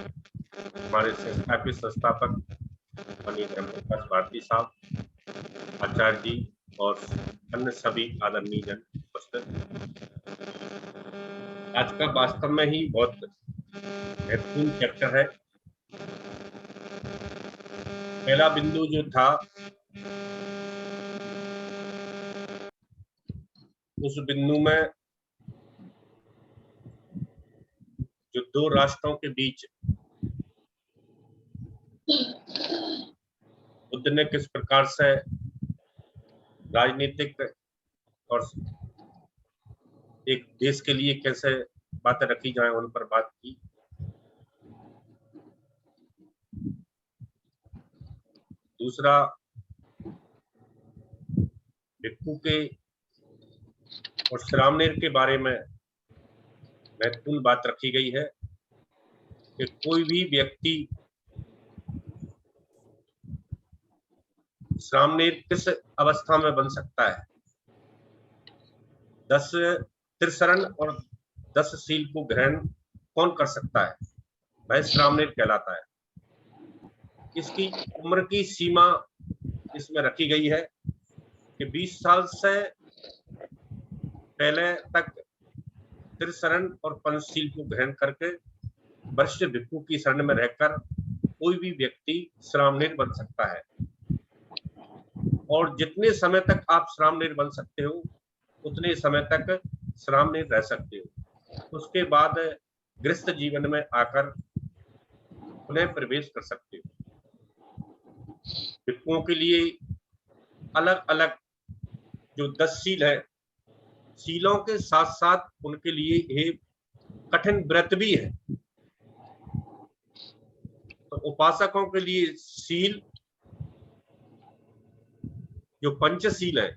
हमारे संस्था के संस्थापक माननीय धर्मप्रकाश भारती साहब, आचार्य जी और अन्य सभी आदरणीय जन उपस्थित। आज का वास्तव में ही बहुत महत्वपूर्ण चैप्टर है। पहला बिंदु जो था, उस बिंदु में जो दो राष्ट्रों के बीच बुद्ध ने किस प्रकार से राजनीतिक और एक देश के लिए कैसे बातें रखी जाए, उन पर बात की। दूसरा, भिक्षु के और श्रामणेर के बारे में महत्वपूर्ण बात रखी गई है कि कोई भी व्यक्ति श्रामणेर किस अवस्था में बन सकता है। 10 त्रिशरण और 10 शील को ग्रहण कौन कर सकता है, वह श्रामणेर कहलाता है। इसकी उम्र की सीमा इसमें रखी गई है कि 20 साल से पहले तक त्रिशरण और पंचशील को ग्रहण करके वरिष्ठ भिक्षु की शरण में रहकर कोई भी व्यक्ति श्रामणेर बन सकता है। और जितने समय तक आप श्रामणेर बन सकते हो उतने समय तक श्रामणेर रह सकते हो। उसके बाद गृहस्थ जीवन में आकर पुनः प्रवेश कर सकते हो। भिक्षुओं के लिए अलग अलग जो 10 शील है, शीलों के साथ साथ उनके लिए एक कठिन व्रत भी है। तो उपासकों के लिए शील जो पंचशील है,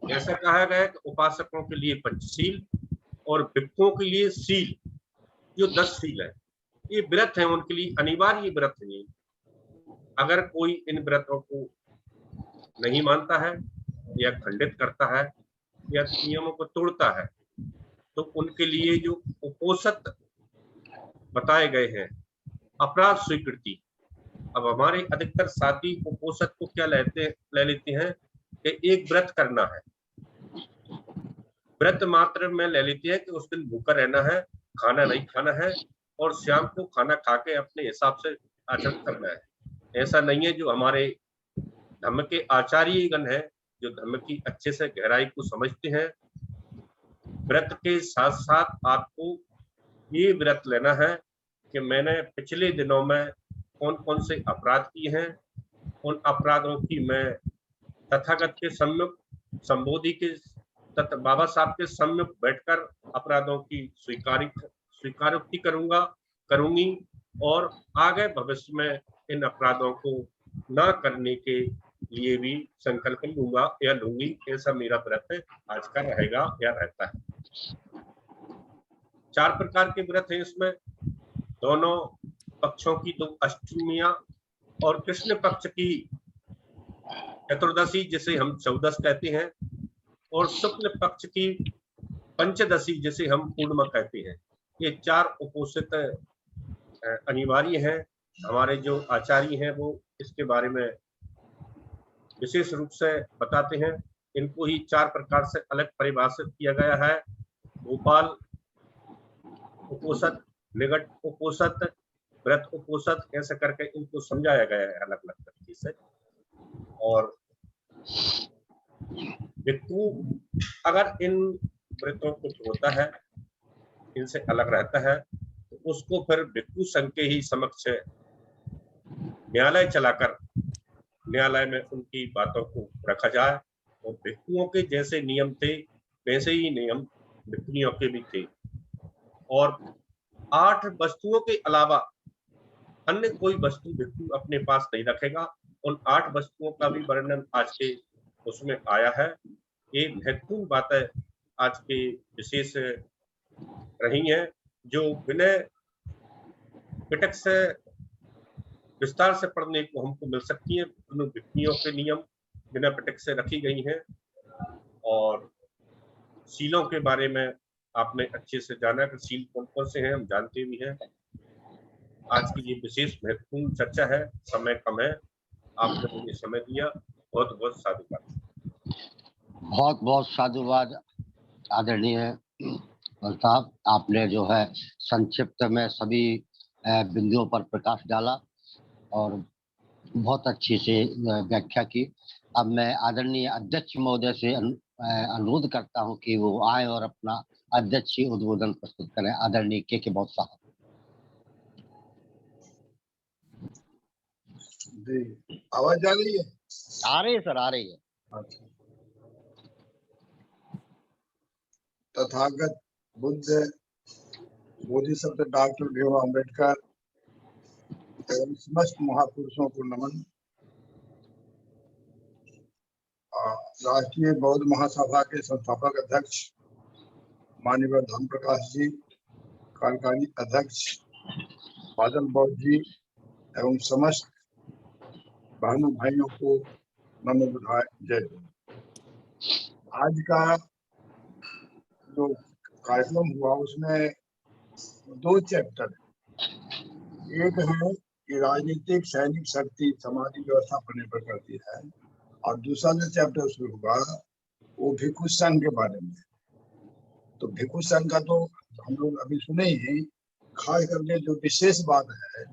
ऐसा कहा गया है कि उपासकों के लिए पंचशील और भिक्षुओं के लिए शील जो 10 शील है, ये व्रत है, उनके लिए अनिवार्य व्रत है। अगर कोई इन व्रतों को नहीं मानता है या खंडित करता है या नियमों को तोड़ता है तो उनके लिए जो उपोषित बताए गए हैं, अपराध स्वीकृति। अब हमारे अधिकतर साथी उपोषित को क्या ले लेते हैं कि एक व्रत करना है, व्रत मात्र में ले लेते हैं कि उस दिन भूखा रहना है, खाना नहीं खाना है और शाम को खाना खा के अपने हिसाब से आचरण करना है। ऐसा नहीं है। जो हमारे धर्म के आचार्य गण है, जो धर्म की अच्छे से गहराई को समझते हैं, व्रत के साथ साथ आपको ये व्रत लेना है कि मैंने पिछले दिनों में कौन कौन से अपराध किए हैं, उन अपराधों की मैं तथागत के सम्मुख, संबोधि के तथा बाबा साहब के सम्मुख बैठकर अपराधों की स्वीकारोक्ति करूंगी और आगे भविष्य में इन अपराधों को ना करने के लिए भी संकल्प लूंगा या लूंगी। ऐसा मेरा व्रत आज का रहेगा या रहता है। 4 प्रकार के व्रत हैं इसमें, दोनों पक्षों की 2 अष्टमियां और कृष्ण पक्ष की चतुर्दशी जिसे हम 14 कहते हैं और शुक्ल पक्ष की पंचदशी जिसे हम पूर्णिमा कहते हैं। ये 4 उपोषित अनिवार्य हैं। हमारे जो आचार्य हैं वो इसके बारे में विशेष रूप से बताते हैं। इनको ही 4 प्रकार से अलग परिभाषित किया गया है। गोपाल उपोषित, निगट उपोषित, व्रत उपोषित, ऐसे करके इनको समझाया गया है अलग अलग तरीके से। और भिक्षु अगर इन व्रतों को छोड़ता है, इनसे अलग रहता है, तो उसको फिर भिक्षु संघ के ही समक्ष न्यायालय चलाकर न्यायालय में उनकी बातों को रखा जाए। और भिक्षुओं के जैसे नियम थे वैसे ही नियम भिक्षुनियों के भी थे। और 8 वस्तुओं के अलावा अन्य कोई वस्तु भिक्षु अपने पास नहीं रखेगा। उन 8 वस्तुओं का भी वर्णन आज के उसमें आया है। ये महत्वपूर्ण बातें आज के विशेष रही हैं जो विनय पिटक से विस्तार से पढ़ने को हमको मिल सकती है। दोनों भिक्षुओं के नियम बिना पिटक से रखी गई हैं। और शीलों के बारे में आपने अच्छे से जाना कि शील कौन कौन से हैं, हम जानते भी हैं। आज की ये विशेष महत्वपूर्ण चर्चा है, समय कम है, आपने मुझे समय दिया, बहुत बहुत साधुवाद। बहुत बहुत साधुवाद आदरणीय साहब, आपने जो है संक्षिप्त में सभी बिंदुओं पर प्रकाश डाला और बहुत अच्छी से व्याख्या की। अब मैं आदरणीय अध्यक्ष महोदय से अनुरोध करता हूं कि वो आए और अपना अध्यक्षीय उद्बोधन प्रस्तुत करें। आदरणीय के बहुत साहब। आवाज आ रही है? आ रही है सर, आ रही है। अच्छा। तथागत बुद्ध, बोधिसत्व डॉक्टर भीमराव अम्बेडकर एवं समस्त महापुरुषों को नमन। राष्ट्रीय बौद्ध महासभा के संस्थापक अध्यक्ष माननीय धर्म प्रकाश जी, कार्यकारी अध्यक्ष बादल बौद्ध जी एवं समस्त बहनों भाइयों को नमो बुद्धाय, जय। आज का जो कार्यक्रम हुआ उसमें 2 चैप्टर है। एक है कि राजनीतिक सैनिक शक्ति सामाजिक व्यवस्था पर निर्भर करती है, और दूसरा जो चैप्टर उसमें हुआ वो भिक्षु संघ के बारे में। तो भिक्षु संघ का तो हम लोग अभी सुने ही, खास करके जो विशेष बात है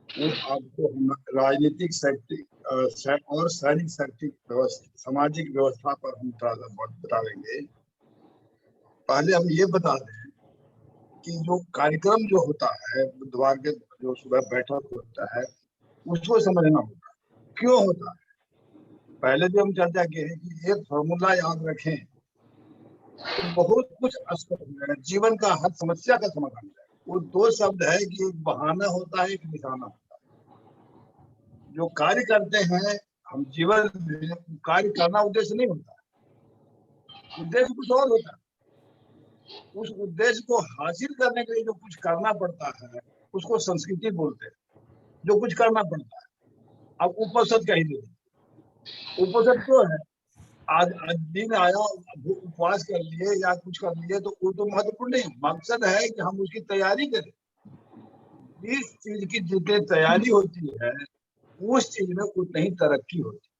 वो आपको हम राजनीतिक शक्ति और सैनिक शक्ति व्यवस्था, सामाजिक व्यवस्था पर हम थोड़ा सा बहुत बताएंगे। पहले हम ये बता दें कि जो कार्यक्रम जो होता है बुधवार के जो सुबह बैठक होता है उसको समझना होगा क्यों होता है। पहले जो हम चर्चा किए हैं कि एक फॉर्मूला याद रखें तो बहुत कुछ जीवन का हर समस्या का समाधान है। वो 2 शब्द है कि एक बहाना होता है, एक निशाना होता है। जो कार्य करते हैं हम जीवन में, कार्य करना उद्देश्य नहीं होता, उद्देश्य कुछ और होता है। उस उद्देश्य को हासिल करने के लिए जो कुछ करना पड़ता है उसको संस्कृति बोलते हैं, जो कुछ करना पड़ता है। अब उपनिषद कह दीजिए, उपनिषद क्यों है? आज दिन आया, उपवास कर लिए या कुछ कर लिए तो वो तो महत्वपूर्ण नहीं, मकसद है कि हम उसकी तैयारी करें। जिस चीज की जितनी तैयारी होती है उस चीज में उतनी ही तरक्की होती है।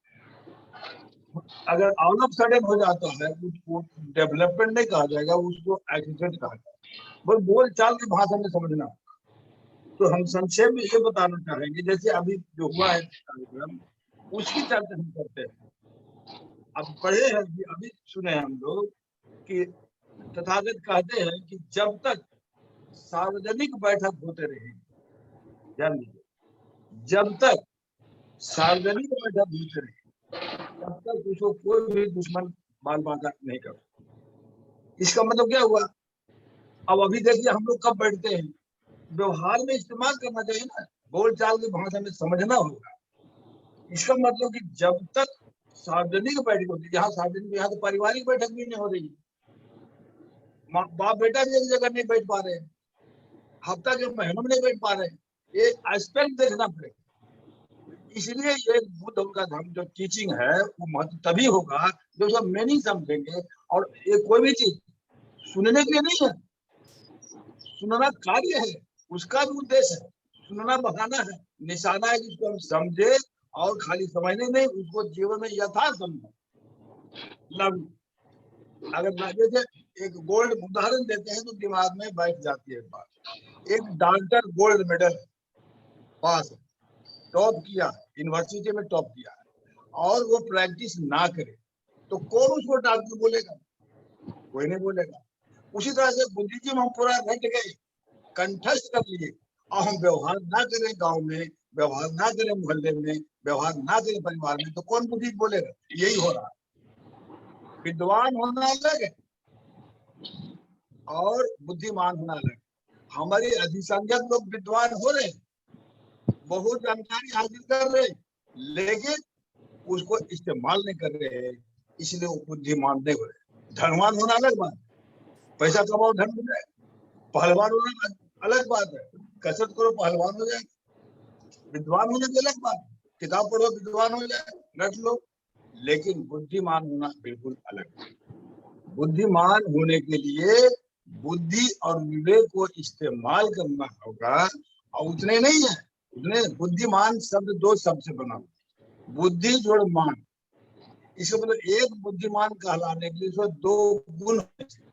अगर ऑल ऑफ सडन हो जाता है उसको डेवलपमेंट नहीं कहा जाएगा, उसको एक्सीडेंट कहा जाएगा। बस बोल चाल की भाषा में समझना। तो हम संक्षेप में ये बताना चाहेंगे, जैसे अभी जो हुआ है कार्यक्रम उसकी चर्चा हम करते हैं। अब पढ़े हैं, अभी सुने हम लोग कि तथागत कहते हैं कि जब तक सार्वजनिक बैठक होते रहेगी, ध्यान दीजिए, जब तक सार्वजनिक बैठक होते रहेगी तब तक उसको कोई भी दुश्मन बाल बांका नहीं कर। इसका मतलब क्या हुआ? अब अभी देखिए हम लोग कब बैठते हैं, व्यवहार में इस्तेमाल करना चाहिए ना, बोल चाल की भाषा में समझना होगा। इसका मतलब कि जब तक सार्वजनिक बैठक होती है, यहाँ सार्वजनिक, यहाँ तो पारिवारिक बैठक भी नहीं हो रही, माँ बाप बेटा भी एक जगह नहीं बैठ पा रहे, हफ्ता के महीनों में नहीं बैठ पा रहे, ये एस्पेक्ट देखना पड़ेगा। इसलिए ये बुद्ध का धर्म जो टीचिंग है वो महत्व तभी होगा जब सब मीनिंग समझेंगे। और ये कोई भी चीज सुनने के लिए नहीं है, सुनना कार्य है, उसका भी उद्देश्य है, सुनना बहाना है, निशाना है कि उसको हम समझे और खाली समझने नहीं, उसको जीवन में यथार्थ समझे लागू। अगर जैसे एक गोल्ड उदाहरण देते हैं तो दिमाग में बैठ जाती है बात। एक डॉक्टर गोल्ड मेडल पास है, टॉप किया, यूनिवर्सिटी में टॉप किया है, और वो प्रैक्टिस ना करे तो कौन उसको डॉक्टर बोलेगा? कोई नहीं बोलेगा। उसी तरह से बुद्धिज्म हम पूरा रट गए, कंठस्थ कर लिए, और हम व्यवहार ना करें गांव में, व्यवहार ना करें मोहल्ले में, व्यवहार ना करें परिवार में, तो कौन बुद्धिज्म बोलेगा? यही हो रहा है। विद्वान होना अलग है और बुद्धिमान होना अलग। हमारे अधिसंख्यक लोग विद्वान हो रहे, बहुत जानकारी हासिल कर रहे, लेकिन उसको इस्तेमाल नहीं कर रहे, इसलिए वो बुद्धिमान नहीं हो रहे। धनवान होना अलग बात, पैसा कमाओ धन मिल जाए, पहलवान होना अलग बात है, कसरत करो पहलवान हो जाए। विद्वान होने की अलग बात, किताब पढ़ो विद्वान हो जाए, रट लो, लेकिन बुद्धिमान होना बिल्कुल अलग। बुद्धिमान होने के लिए बुद्धि और विवेक को इस्तेमाल करना होगा, और उतने नहीं है, उतने बुद्धिमान शब्द दो शब्द से बना, बुद्धि जोड़ मान। इसका मतलब एक बुद्धिमान कहलाने के लिए इसमें दो गुण होने चाहिए,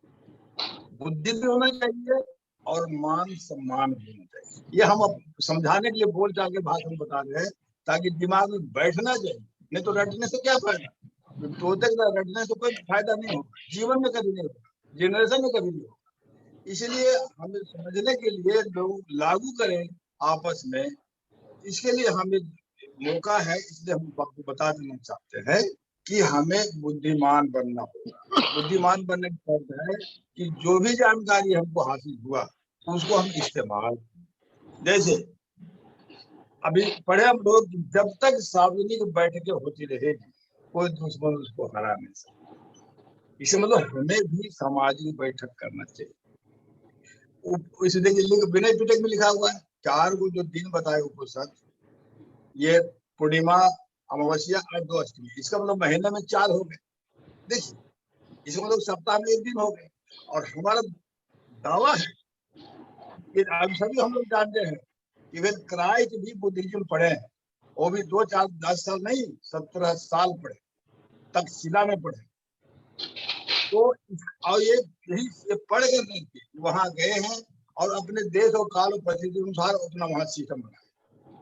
बुद्धि भी होना चाहिए और मान सम्मान भी होना चाहिए। ये हम अब समझाने के लिए बोल चाल के भाषण बता रहे हैं ताकि दिमाग में बैठना चाहिए, नहीं तो रटने से क्या फायदा? तोते का रटने से कोई फायदा नहीं होगा, जीवन में कभी नहीं होगा, जनरेशन में कभी नहीं होगा। इसलिए हमें समझने के लिए लोग लागू करें आपस में, इसके लिए हमें मौका है। इसलिए हम आपको बता देना चाहते हैं कि हमें बुद्धिमान बनना होगा। बुद्धिमान बनने का अर्थ है कि जो भी जानकारी हमको हासिल हुआ उसको हम इस्तेमाल, जैसे अभी पढ़े हम लोग, जब तक सार्वजनिक बैठकें होती रहेगी कोई दुश्मन उसको हरा नहीं सकता। इसे मतलब हमें भी सामाजिक बैठक करना चाहिए। इसे देखिए विनय पिटक में लिखा हुआ है 4 को जो दिन बताए उपनिषद, ये पूर्णिमा, अमावस्या और 2 अष्टमी, इसका मतलब महीने में 4 हो गए। देखिए इसका मतलब सप्ताह में 1 दिन हो गए। और हमारा दावा है कि आप सभी हम लोग जानते हैं, इवन क्राइस्ट भी बुद्धिज्म पढ़े हैं, वो भी 2, 4, 10 साल नहीं 17 साल पढ़े, तक्षशिला में पढ़े। तो और ये पढ़ कर वहां गए हैं और अपने देश और काल और परिस्थिति अनुसार अपना वहां सिस्टम बनाया।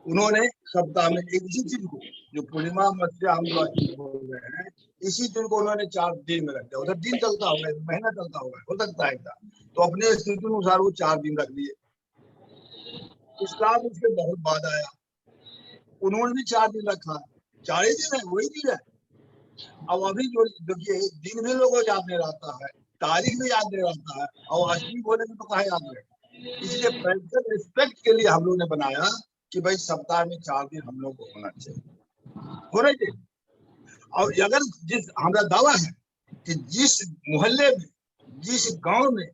उन्होंने सप्ताह में एक इसी दिन को, जो पूर्णिमा मत्स्य हम लोग बोल रहे हैं, इसी दिन को उन्होंने 4 दिन में रख दिया। उधर दिन चलता होगा, महीना चलता होगा, हो सकता है था, तो अपने स्थिति अनुसार वो 4 दिन रख दिए। इस्लाम उसके बहुत बाद आया, उन्होंने भी 4 दिन रखा, 4 ही दिन है, वही दिन है। अब अभी जो देखिए दिन भी लोगों को याद नहीं रहता है, तारीख भी याद नहीं रहता है, और अष्टमी बोलेंगे तो कहाँ याद रहेगा। इसलिए प्रैक्टिकल रिस्पेक्ट के लिए हम लोग ने बनाया कि भाई सप्ताह में 4 दिन हम लोग को होना चाहिए। और अगर हमारा दावा है कि जिस मोहल्ले में, जिस गांव में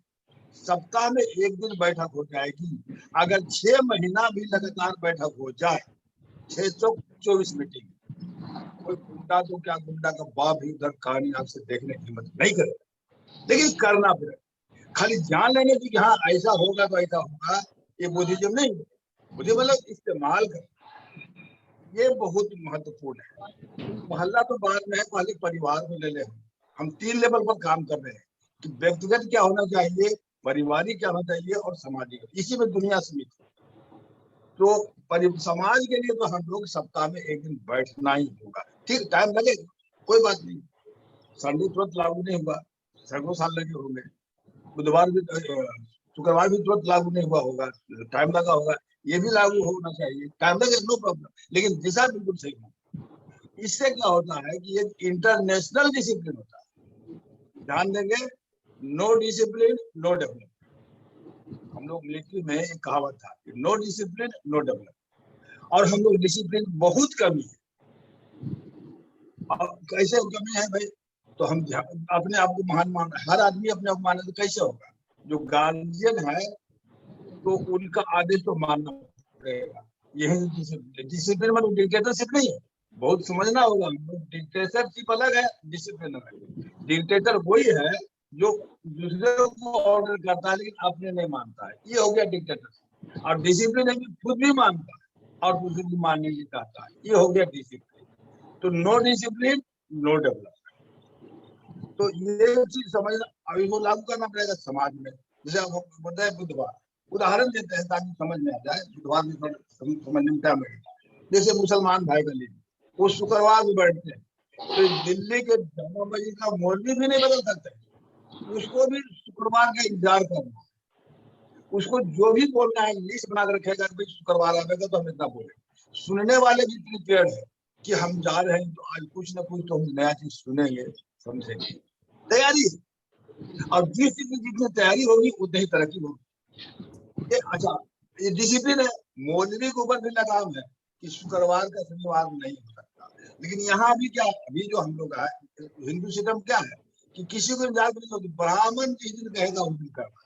सप्ताह में 1 दिन बैठक हो जाएगी, अगर 6 महीना भी लगातार बैठक हो जाए, 624 मीटिंग, कोई गुंडा तो क्या, गुंडा का बाप भी उधर कहानी आपसे देखने की हिम्मत नहीं करेगा, लेकिन करना पड़ेगा। खाली जान लेने की हाँ ऐसा होगा तो ऐसा होगा, ये बुद्धिज्म नहीं, बुद्धिज्म मतलब इस्तेमाल कर, ये बहुत महत्वपूर्ण है। मोहल्ला तो बाद में है, पहले परिवार को ले ले। हम 3 लेवल पर काम कर रहे हैं कि व्यक्तिगत क्या होना चाहिए, पारिवारिक क्या होना चाहिए और सामाजिक, इसी में दुनिया सीमित है। तो समाज के लिए तो हम लोग सप्ताह में 1 दिन बैठना ही होगा। ठीक, टाइम लगेगा, कोई बात नहीं, संडे तुरंत लागू नहीं हुआ, सैकड़ों साल लगे होंगे, बुधवार भी शुक्रवार भी तुरंत लागू नहीं हुआ होगा, टाइम लगा होगा, ये भी लागू होना चाहिए, टाइम लगे नो प्रॉब्लम, लेकिन दिशा बिल्कुल सही है। इससे क्या होता है कि ये इंटरनेशनल डिसिप्लिन होता है। ध्यान देंगे, नो डिसिप्लिन नो डेवलपमेंट। हम लोग मिलिट्री में एक कहावत था, नो डिसिप्लिन नो डेवलपमेंट, और हम लोग डिसिप्लिन बहुत कमी है। और कैसे कमी है भाई? तो हम अपने आप को महान मान, हर आदमी अपने आप माने तो कैसे होगा? जो गार्जियन है तो उनका आदेश तो मानना पड़ेगा, यही डिसिप्लिन। डिसिप्लिन मतलब डिक्टेटरशिप नहीं है, बहुत समझना होगा। डिक्टेटरशिप अलग है, डिसिप्लिन अलग है। डिक्टेटर वही है जो दूसरे को ऑर्डर करता है लेकिन अपने नहीं मानता है, ये हो गया डिक्टेटरशिप। और डिसिप्लिन है कि खुद भी मानता है और दूसरे को मानने की चाहता है, ये हो गया डिसिप्लिन। तो नो डिसिप्लिन नो डेवलपमेंट। तो ये चीज समझना, अभी वो लागू करना पड़ेगा समाज में। जैसे हम बोलते हैं बुधवार, उदाहरण देते हैं ताकि समझ में आ जाए, बुधवार में समझने में टाइम लगेगा। जैसे मुसलमान भाई बहन वो शुक्रवार को बैठते हैं, तो दिल्ली के जामा मस्जिद का मौलवी भी नहीं बदल सकते, उसको भी शुक्रवार का इंतजार करना, उसको जो भी बोलना है लिस्ट बना कर रखेगा कि शुक्रवार आएगा तो हम इतना बोलेंगे। सुनने वाले भी प्रिपेयर्ड है कि हम जा रहे हैं तो आज कुछ ना कुछ तो हम नया चीज सुनेंगे समझेंगे, तैयारी है। और जिस चीज की जितनी तैयारी होगी उतनी ही तरक्की होगी। ये अच्छा, ये डिसिप्लिन है। मौलवी के ऊपर भी लगाम है कि शुक्रवार का शनिवार नहीं हो सकता। लेकिन यहाँ भी क्या, अभी जो हम लोग है हिंदू सिस्टम क्या है कि किसी को इंतजार नहीं होती, ब्राह्मण जिस दिन कहेगा उस दिन करना है।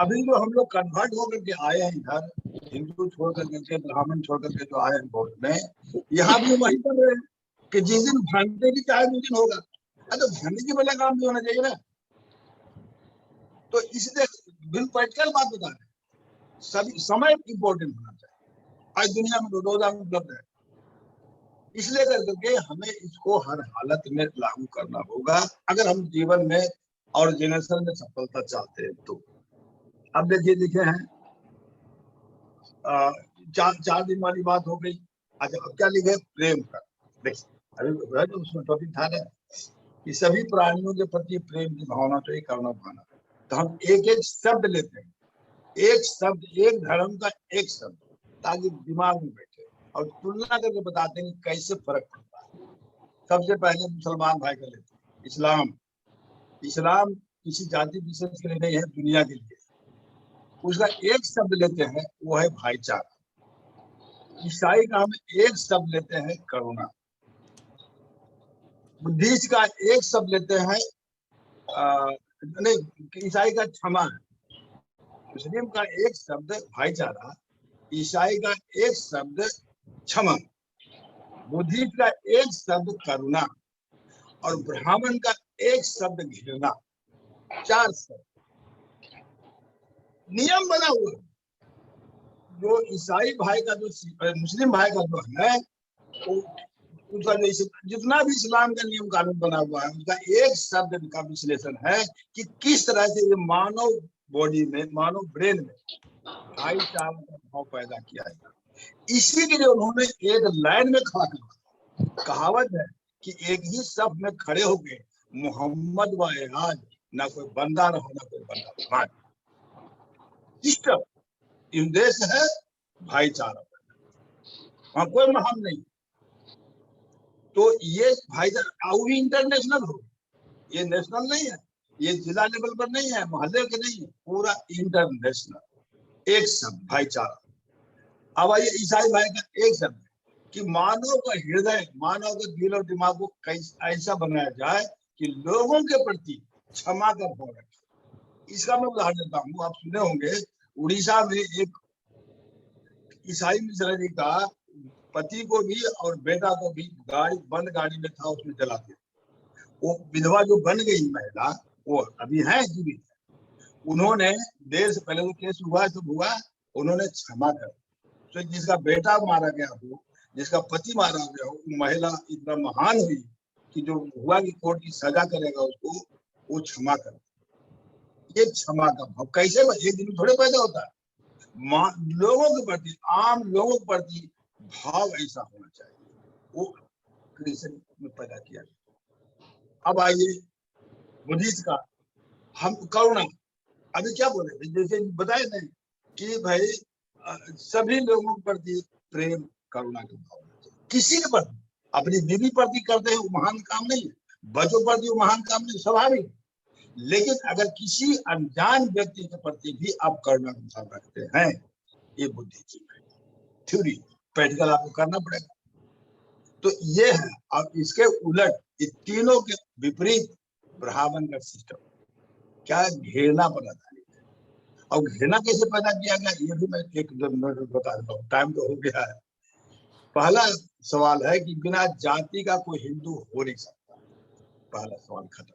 अभी जो हम लोग कन्वर्ट होकर के आए हैं इधर, हिंदू छोड़ करके ब्राह्मण छोड़ करके जो आए हैं बहुत में, यहाँ भी वही कर रहे हैं कि जिस दिन भांगते भी चाहे उस दिन होगा। तो भांगने की वाला काम भी होना चाहिए ना। तो इसलिए बिल प्रैक्टिकल बात बता रहे हैं, सभी समय इंपॉर्टेंट होना चाहिए। आज दुनिया में रोजाना उपलब्ध है, इसलिए करके हमें इसको हर हालत में लागू करना होगा अगर हम जीवन में और जनरेशन में सफलता चाहते हैं तो। अब देखिए लिखे हैं चार दिन वाली बात हो गई। अच्छा, अब क्या लिखे? प्रेम कर। देखिए अभी तो उसमें टॉपिक था ना कि सभी प्राणियों के प्रति प्रेम की भावना तो एक करना पाना। तो हम एक एक शब्द लेते हैं, एक शब्द, एक धर्म का एक शब्द, ताकि दिमाग में बैठे और तुलना करके बताते हैं कैसे फर्क पड़ता है। सबसे पहले मुसलमान भाई का लेते हैं इस्लाम। इस्लाम किसी जाति विशेष के लिए नहीं है, दुनिया के लिए। उसका एक शब्द लेते हैं, वो है भाईचारा। ईसाई का हम एक शब्द लेते हैं, करुणा। बुद्धिस्ट का एक शब्द लेते हैं, नहीं, ईसाई का क्षमा है। मुस्लिम का एक शब्द भाईचारा, ईसाई का एक शब्द क्षमा, बुद्धिस्ट का एक शब्द करुणा, और ब्राह्मण का एक शब्द घृणा। 4 शब्द नियम बना हुआ। जो ईसाई भाई का जो मुस्लिम भाई का जो है उसका जो जितना भी इस्लाम का नियम कानून बना हुआ है, उसका एक शब्द का विश्लेषण है कि किस तरह से ये मानव बॉडी में, मानव ब्रेन में भाईचारा का भाव पैदा किया जाए। इसी के लिए उन्होंने एक लाइन में खड़ा किया। कहावत है कि एक ही शब्द में खड़े हो गए, मोहम्मद व एराज, ना कोई बंदा रहो ना कोई बंदा। सिस्टम उद्देश्य है भाईचारा, वहां कोई महान नहीं। तो ये भाईचारा भी इंटरनेशनल हो, ये नेशनल नहीं है, ये जिला लेवल पर नहीं है, मोहल्ले के नहीं है, पूरा इंटरनेशनल। एक शब्द भाईचारा। अब आइए ईसाई भाई का एक शब्द कि मानव का हृदय, मानव के दिल और दिमाग को ऐसा बनाया जाए कि लोगों के प्रति क्षमा का भाव रखे। इसका मैं उदाहरण देता हूँ, आप सुने होंगे उड़ीसा में एक ईसाई मिशनरी का पति को भी और बेटा को भी गाड़ी, बंद गाड़ी में था, उसमें जला दिया। वो विधवा जो बन गई महिला, वो अभी है जीवित। उन्होंने देर से पहले वो केस हुआ तो हुआ, उन्होंने क्षमा कर। तो जिसका बेटा मारा गया हो, जिसका पति मारा गया हो, महिला इतना महान हुई कि जो हुआ कि कोर्ट की सजा करेगा उसको, वो क्षमा कर। ये क्षमा का भाव कैसे एक दिन थोड़े पैदा होता है। लोगों के प्रति, आम लोगों के प्रति भाव ऐसा होना चाहिए, वो क्रिश्चियन में पैदा किया गया। अब आइए बुद्धिस्ट का। हम करुणा, अभी क्या बोले, जैसे बताए थे कि भाई सभी लोगों के प्रति प्रेम करुणा की भावना, किसी के प्रति, अपनी बीवी प्रति करते हैं वो महान काम नहीं है, बच्चों प्रति वो महान काम नहीं, स्वाभाविक। लेकिन अगर किसी अनजान व्यक्ति के प्रति भी आप करुणा का भाव रखते हैं, ये बुद्धि की थ्योरी, प्रैक्टिकल आपको करना पड़ेगा। तो ये है। अब इसके उलट इस तीनों के विपरीत ब्राह्मण का सिस्टम क्या है, घृणा पर आधारित है। और घृणा कैसे पैदा किया गया, ये भी मैं एक दो मिनट में बता देता हूँ, टाइम तो हो गया है। पहला सवाल है कि बिना जाति का कोई हिंदू हो नहीं सकता, पहला सवाल खत्म।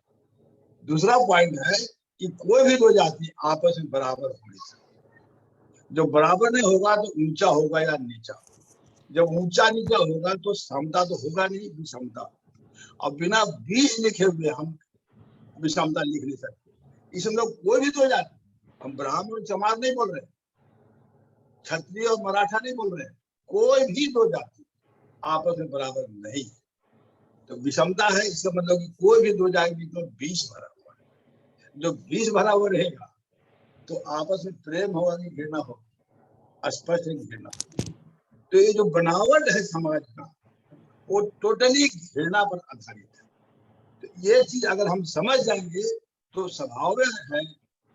दूसरा पॉइंट है कि कोई भी दो जाति आपस में बराबर हो नहीं सकती। जो बराबर नहीं होगा तो ऊंचा होगा या नीचा, जब ऊंचा नीचा होगा तो समता तो होगा नहीं, विषमता। और बिना बीज लिखे हुए हम विषमता लिख नहीं सकते। इसमें कोई भी दो जाति, हम ब्राह्मण समाज नहीं बोल रहे, क्षत्रिय और मराठा नहीं बोल रहे, कोई भी दो जाति आपस में बराबर नहीं, तो विषमता है। इसका मतलब कि कोई भी दो जाति तो 20 भरा हुआ है, जो 20 भरा हुआ रहेगा तो आपस में प्रेम होगा कि घृणा होगा, स्पष्ट घृणा। तो ये जो बनावट है समाज का वो टोटली घृणा पर आधारित है। तो ये चीज अगर हम समझ जाएंगे तो स्वभाव है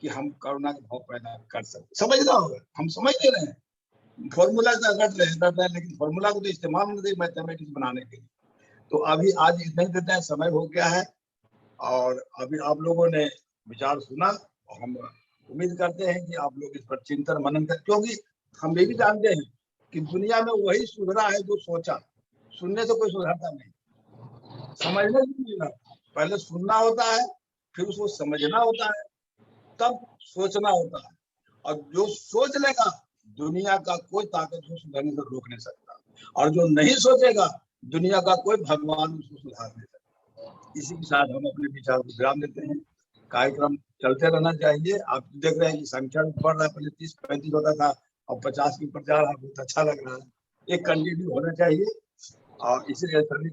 कि हम करुणा का भाव पैदा कर सकते। समझना होगा, हम समझ नहीं रहे हैं, फॉर्मूला रट रहे हैं, लेकिन फॉर्मूला को तो इस्तेमाल नहीं देते मैथमेटिक्स बनाने के लिए। तो अभी आज इतना ही देते हैं, समय हो गया है। और अभी आप लोगों ने विचार सुना और हम उम्मीद करते हैं कि आप लोग इस पर चिंतन मनन कर, क्योंकि हम ये भी जानते हैं कि दुनिया में वही सुधरा है जो सोचा। सुनने से कोई सुधरता नहीं, समझने से नहीं सुधरता। पहले सुनना होता है, फिर उसको समझना होता है, तब सोचना होता है। और जो सोच लेगा दुनिया का कोई ताकत उसको सुधरने से रोक नहीं सकता, और जो नहीं सोचेगा दुनिया का कोई भगवान उसको सुधार नहीं सकता। इसी के साथ हम अपने विचार को विराम देते हैं। कार्यक्रम चलते रहना चाहिए। आप देख रहे हैं कि संख्या बढ़ रहा है, पहले 30-35 होता था, अब 50 के ऊपर जा रहा है, बहुत अच्छा लग रहा है। एक कंटिन्यू होना चाहिए। और इसलिए सभी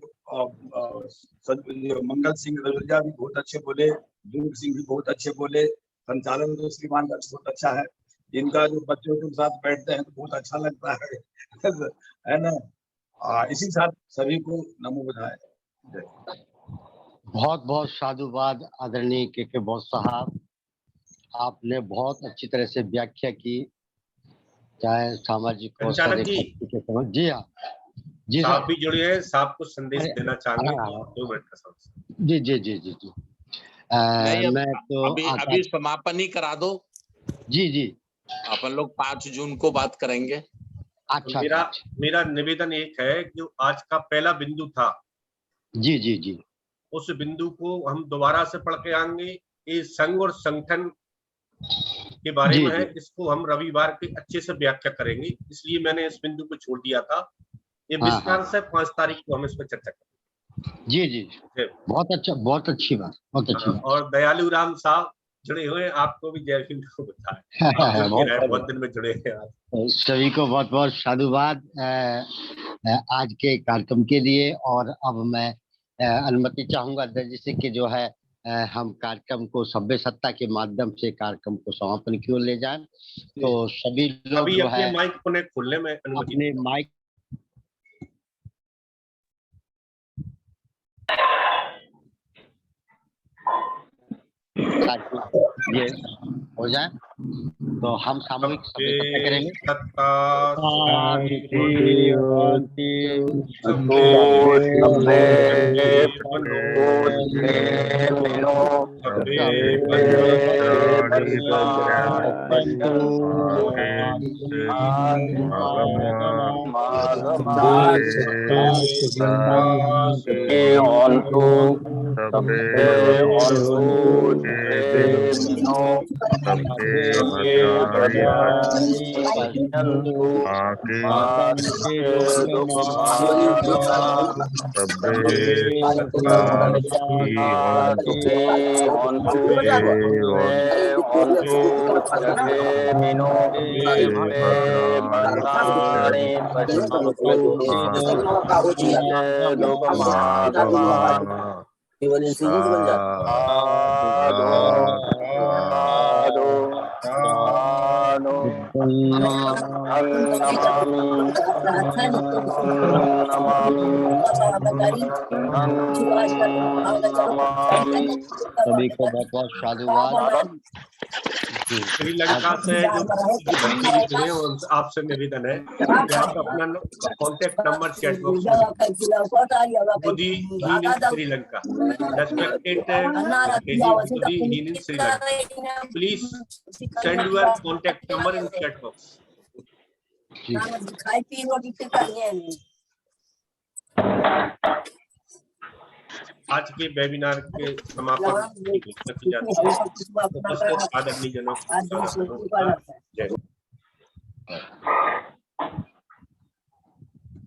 मंगल सिंह रजौरिया भी बहुत अच्छे बोले, दुर्ग सिंह भी बहुत अच्छे बोले, संचालन तो श्रीमान का बहुत अच्छा है। इनका जो बच्चों के साथ बैठते हैं तो बहुत अच्छा लगता है ना। इसी के साथ सभी को नमो बुधाए। बहुत बहुत साधुवाद आदरणीय के बोस साहब, आपने बहुत अच्छी तरह से व्याख्या की, चाहे सामाजिक और संचालक जी, जी हाँ जी साहब भी जुड़े हैं, साहब को संदेश देना चाहेंगे। 2 मिनट का समय। जी जी जी जी जी। मैं तो अभी समापन ही करा दो। जी जी, अपन लोग 5 जून को बात करेंगे। अच्छा, मेरा निवेदन एक है कि आज का पहला बिंदु था, जी जी जी, उस बिंदु को हम दोबारा से पढ़ के आएंगे। ये संघ और संगठन के बारे में है, इसको हम रविवार के अच्छे से व्याख्या करेंगे, इसलिए मैंने इस बिंदु को छोड़ दिया था। ये विस्तार से 5 तारीख को हम इस पर चर्चा करेंगे। जी जी, बहुत अच्छा, बहुत अच्छी बात, बहुत अच्छी बात। और दयालु राम साहब जुड़े हुए, आपको भी जय भीम को बताएं। बहुत दिन में जुड़े हैं आप सभी को बहुत बहुत साधुवाद आज के कार्यक्रम के लिए। और अब मैं अनुमति चाहूंगा अध्यक्ष जी कि जो है हम कार्यक्रम को सभ्य सत्ता के माध्यम से कार्यक्रम को समापन की ओर ले जाएं। तो सभी लोग जो है माइक को खोलने में अनुमति, अपने माइक ये हो जाए तो हम सामूहिक सभ्य सत्ता करेंगे। सभी को बहुत बहुत साधुवाद। श्रीलंका से जो बच्चे भी जुड़े हैं उनसे आपसे निवेदन है कि आप अपना कॉन्टेक्ट नंबर चैट बॉक्स में बुद्धि हीन इन श्रीलंका, respected Buddhi हीन इन Sri Lanka, please send your contact number in chat box. आज के वेबिनार के समापन की घोषणा की जाती है। उपस्थित आदरणीय जनों